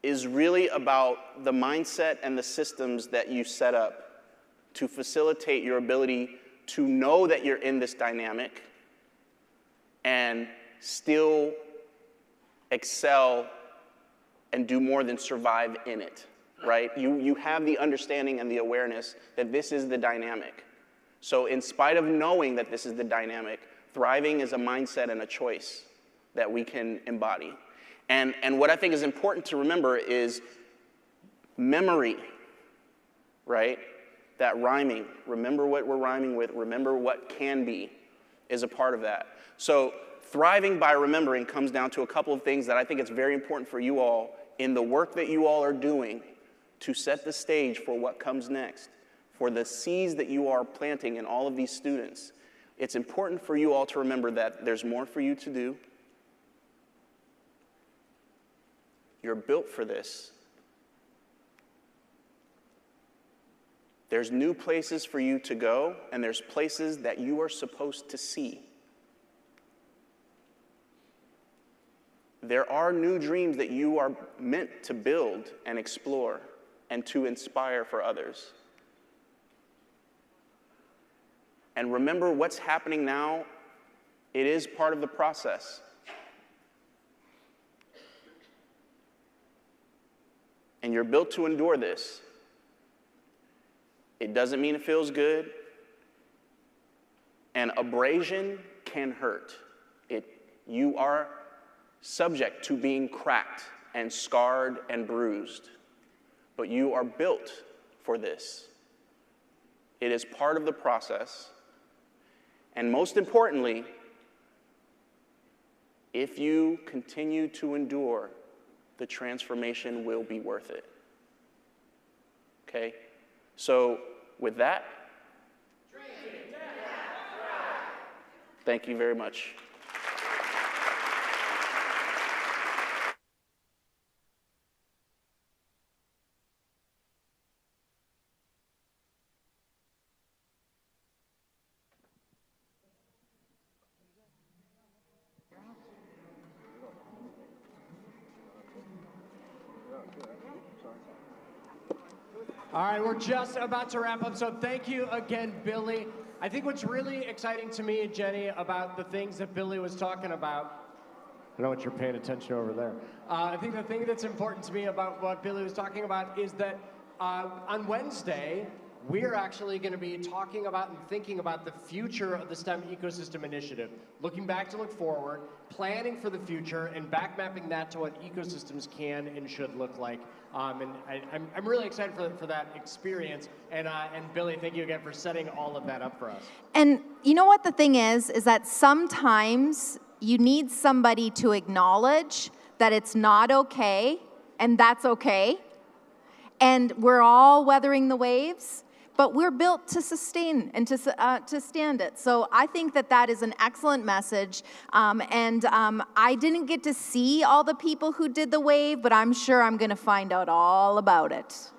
is really about the mindset and the systems that you set up to facilitate your ability to know that you're in this dynamic and still excel and do more than survive in it, right? You have the understanding and the awareness that this is the dynamic. So in spite of knowing that this is the dynamic, thriving is a mindset and a choice that we can embody. And what I think is important to remember is memory, right? That rhyming, remember what we're rhyming with, remember what can be, is a part of that. So thriving by remembering comes down to a couple of things that I think it's very important for you all in the work that you all are doing to set the stage for what comes next, for the seeds that you are planting in all of these students. It's important for you all to remember that there's more for you to do. You're built for this. There's new places for you to go, and there's places that you are supposed to see. There are new dreams that you are meant to build and explore and to inspire for others. And remember what's happening now, it is part of the process. And you're built to endure this. It doesn't mean it feels good. And abrasion can hurt. You are subject to being cracked and scarred and bruised. But you are built for this. It is part of the process. And most importantly, if you continue to endure, the transformation will be worth it. Okay? So, with that, thank you very much. All right, we're just about to wrap up, so thank you again, Billy. I think what's really exciting to me, Jenny, about the things that Billy was talking about, I know what you're paying attention over there. I think the thing that's important to me about what Billy was talking about is that on Wednesday, we're actually going to be talking about and thinking about the future of the STEM Ecosystem Initiative, looking back to look forward, planning for the future, and back mapping that to what ecosystems can and should look like. And I'm really excited for that experience. And Billy, thank you again for setting all of that up for us. And you know what the thing is that sometimes you need somebody to acknowledge that it's not okay, and that's okay. And we're all weathering the waves, but we're built to sustain and to stand it. So I think that is an excellent message. I didn't get to see all the people who did the wave, but I'm sure I'm going to find out all about it.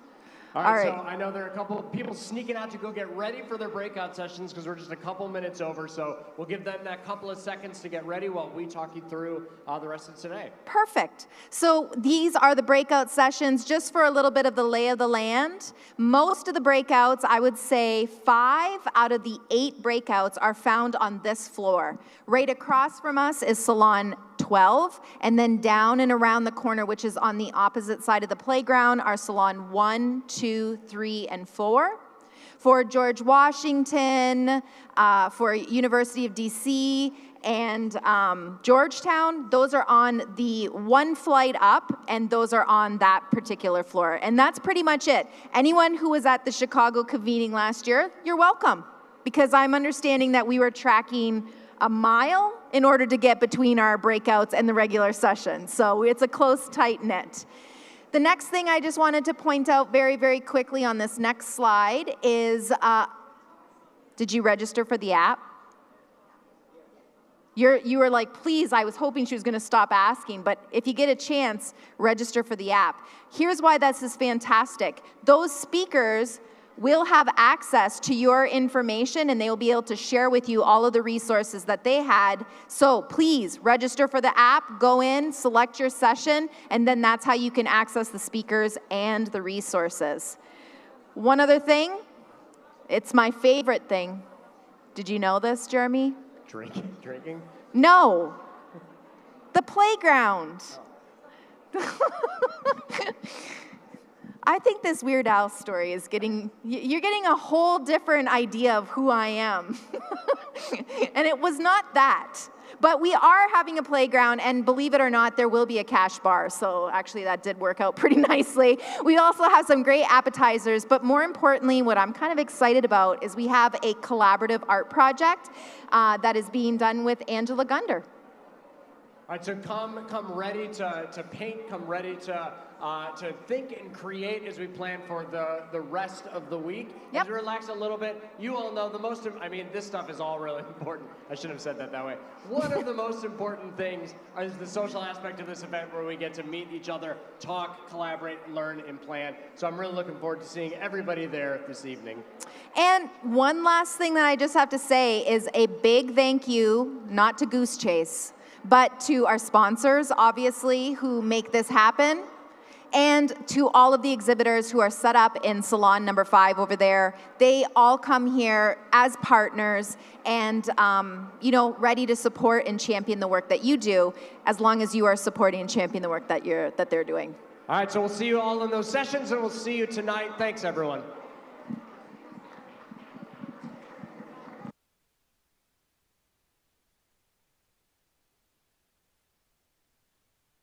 All right, so I know there are a couple of people sneaking out to go get ready for their breakout sessions because we're just a couple minutes over. So we'll give them that couple of seconds to get ready while we talk you through the rest of today. Perfect. So these are the breakout sessions. Just for a little bit of the lay of the land, most of the breakouts, I would say 5 out of the 8 breakouts are found on this floor. Right across from us is Salon 12, and then down and around the corner, which is on the opposite side of the playground, are Salon 1, 2, 3, and 4. For George Washington, for University of DC, and Georgetown, those are on the one flight up, and those are on that particular floor. And that's pretty much it. Anyone who was at the Chicago convening last year, you're welcome, because I'm understanding that we were tracking a mile in order to get between our breakouts and the regular session. So it's a close, tight knit. The next thing I just wanted to point out very, very quickly on this next slide is, did you register for the app? You were like, please, I was hoping she was going to stop asking, but if you get a chance, register for the app. Here's why this is fantastic. Those speakers will have access to your information, and they will be able to share with you all of the resources that they had. So please register for the app, go in, select your session, and then that's how you can access the speakers and the resources. One other thing, it's my favorite thing. Did you know this, Jeremy? Drinking? No. The playground. I think this Weird Al story is you're getting a whole different idea of who I am. And it was not that. But we are having a playground, and believe it or not, there will be a cash bar. So actually that did work out pretty nicely. We also have some great appetizers, but more importantly, what I'm kind of excited about is we have a collaborative art project that is being done with Angela Gunder. All right, so come ready to paint, come ready to think and create as we plan for the rest of the week. Yep. And to relax a little bit, you all know this stuff is all really important. I shouldn't have said that way. One of the most important things is the social aspect of this event where we get to meet each other, talk, collaborate, learn, and plan. So I'm really looking forward to seeing everybody there this evening. And one last thing that I just have to say is a big thank you, not to Goose Chase, but to our sponsors, obviously, who make this happen, and to all of the exhibitors who are set up in Salon number 5 over there. They all come here as partners and, ready to support and champion the work that you do, as long as you are supporting and championing the work that they're doing. All right, so we'll see you all in those sessions, and we'll see you tonight. Thanks, everyone.